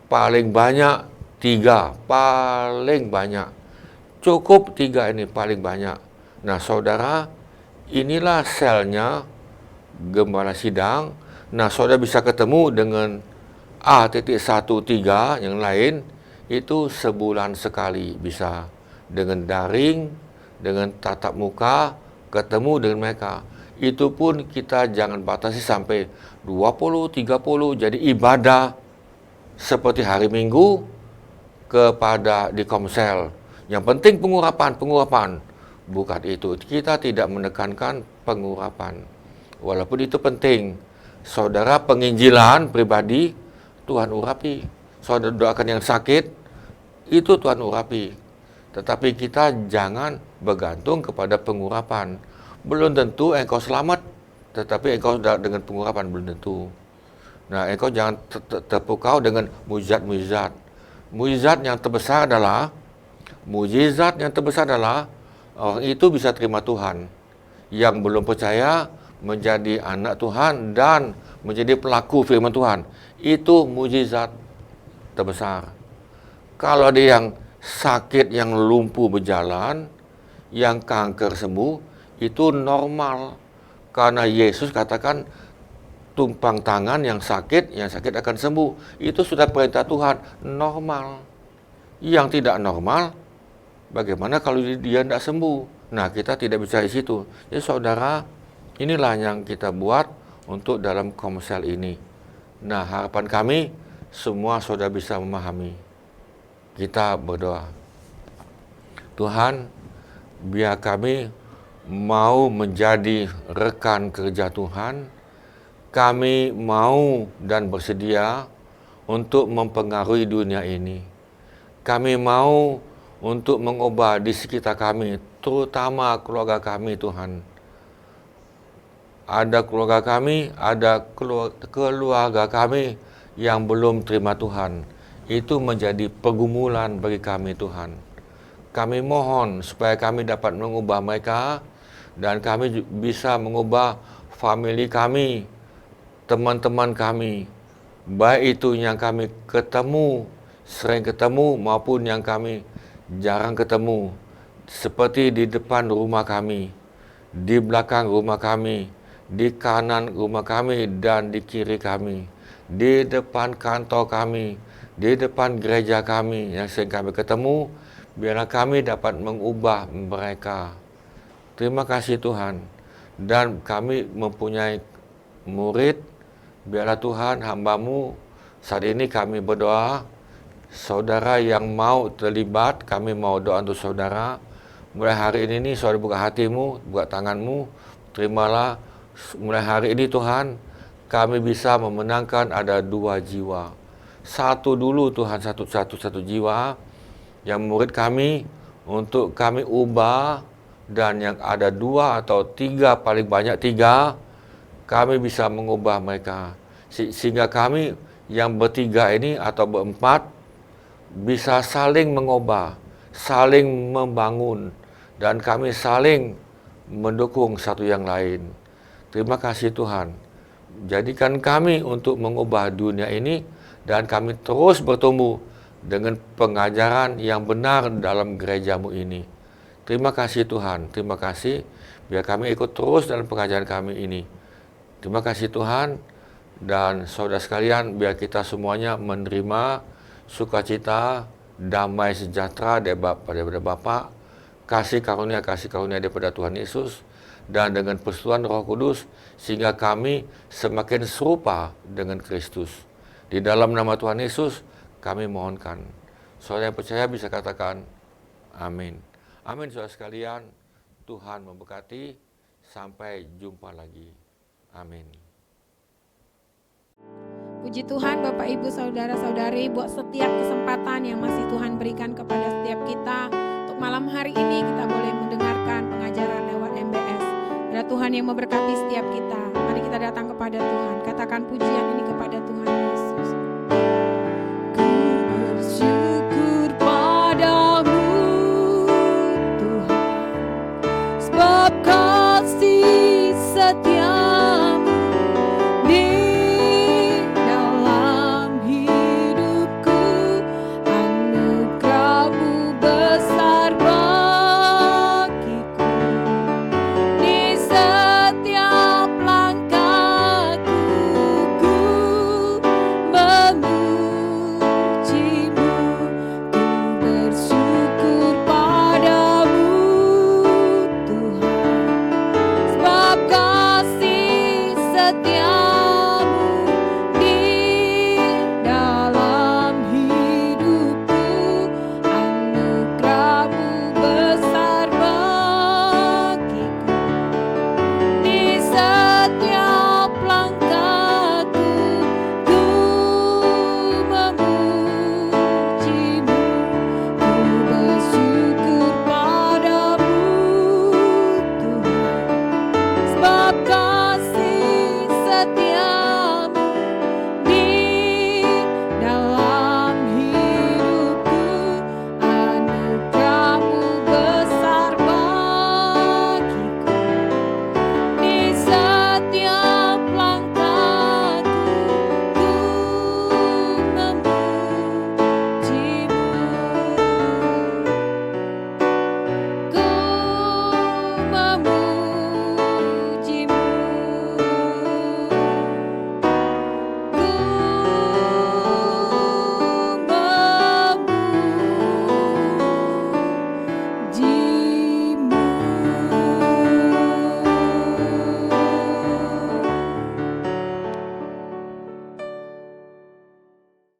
Paling banyak 3, paling banyak. Cukup 3 ini paling banyak. Nah, saudara, inilah selnya gembala sidang. Nah, saudara bisa ketemu dengan A.13 yang lain, itu sebulan sekali bisa. Dengan daring, dengan tatap muka, ketemu dengan mereka. Itu pun kita jangan batasi sampai 20, 30, jadi ibadah seperti hari Minggu kepada di komsel. Yang penting pengurapan. Bukan itu. Kita tidak menekankan pengurapan. Walaupun itu penting. Saudara penginjilan pribadi, Tuhan urapi. Saudara doakan yang sakit, itu Tuhan urapi. Tetapi kita jangan bergantung kepada pengurapan. Belum tentu engkau selamat, tetapi engkau dengan pengurapan belum tentu. Nah, engkau jangan terpukau dengan mujizat-mujizat. Mujizat yang terbesar adalah orang itu bisa terima Tuhan. Yang belum percaya menjadi anak Tuhan dan menjadi pelaku firman Tuhan. Itu mujizat terbesar. Kalau ada yang sakit, yang lumpuh berjalan, yang kanker sembuh, itu normal. Karena Yesus katakan tumpang tangan yang sakit akan sembuh. Itu sudah perintah Tuhan, normal. Yang tidak normal, bagaimana kalau dia tidak sembuh? Nah, kita tidak bisa di situ. Jadi saudara, inilah yang kita buat untuk dalam komsel ini. Nah, harapan kami semua saudara bisa memahami. Kita berdoa. Tuhan, biar kami mau menjadi rekan kerja Tuhan. Kami mau dan bersedia untuk mempengaruhi dunia ini. Kami mau untuk mengubah di sekitar kami, terutama keluarga kami, Tuhan. Ada keluarga kami, ada keluarga kami yang belum terima Tuhan. Itu menjadi pergumulan bagi kami, Tuhan. Kami mohon supaya kami dapat mengubah mereka dan kami bisa mengubah famili kami, teman-teman kami, baik itu yang kami ketemu, sering ketemu maupun yang kami jarang ketemu, seperti di depan rumah kami, di belakang rumah kami, di kanan rumah kami dan di kiri kami, di depan kantor kami, di depan gereja kami yang sering kami ketemu, biarlah kami dapat mengubah mereka. Terima kasih Tuhan. Dan kami mempunyai murid, biarlah Tuhan hamba-Mu, saat ini kami berdoa, saudara yang mau terlibat, kami mau doa untuk saudara. Mulai hari ini saudara buka hatimu, buka tanganmu, terimalah. Mulai hari ini Tuhan, kami bisa memenangkan ada 2 jiwa. Satu dulu Tuhan, satu jiwa yang murid kami untuk kami ubah, dan yang ada 2 atau 3, paling banyak 3, kami bisa mengubah mereka. Sehingga kami yang bertiga ini atau berempat bisa saling mengubah, saling membangun, dan kami saling mendukung satu yang lain. Terima kasih Tuhan. Jadikan kami untuk mengubah dunia ini dan kami terus bertumbuh dengan pengajaran yang benar dalam gereja-Mu ini. Terima kasih Tuhan, terima kasih. Biar kami ikut terus dalam pengajaran kami ini. Terima kasih Tuhan, dan saudara sekalian, biar kita semuanya menerima sukacita, damai sejahtera daripada Bapa, kasih karunia daripada Tuhan Yesus, dan dengan persetujuan Roh Kudus, sehingga kami semakin serupa dengan Kristus. Di dalam nama Tuhan Yesus, kami mohonkan. Saudara yang percaya bisa katakan, amin. Amin saudara sekalian, Tuhan memberkati, sampai jumpa lagi. Amin. Puji Tuhan Bapak Ibu Saudara-saudari, buat setiap kesempatan yang masih Tuhan berikan kepada setiap kita. Untuk malam hari ini kita boleh mendengarkan pengajaran lewat MBS. Biar Tuhan yang memberkati setiap kita. Mari kita datang kepada Tuhan, katakan pujian ini kepada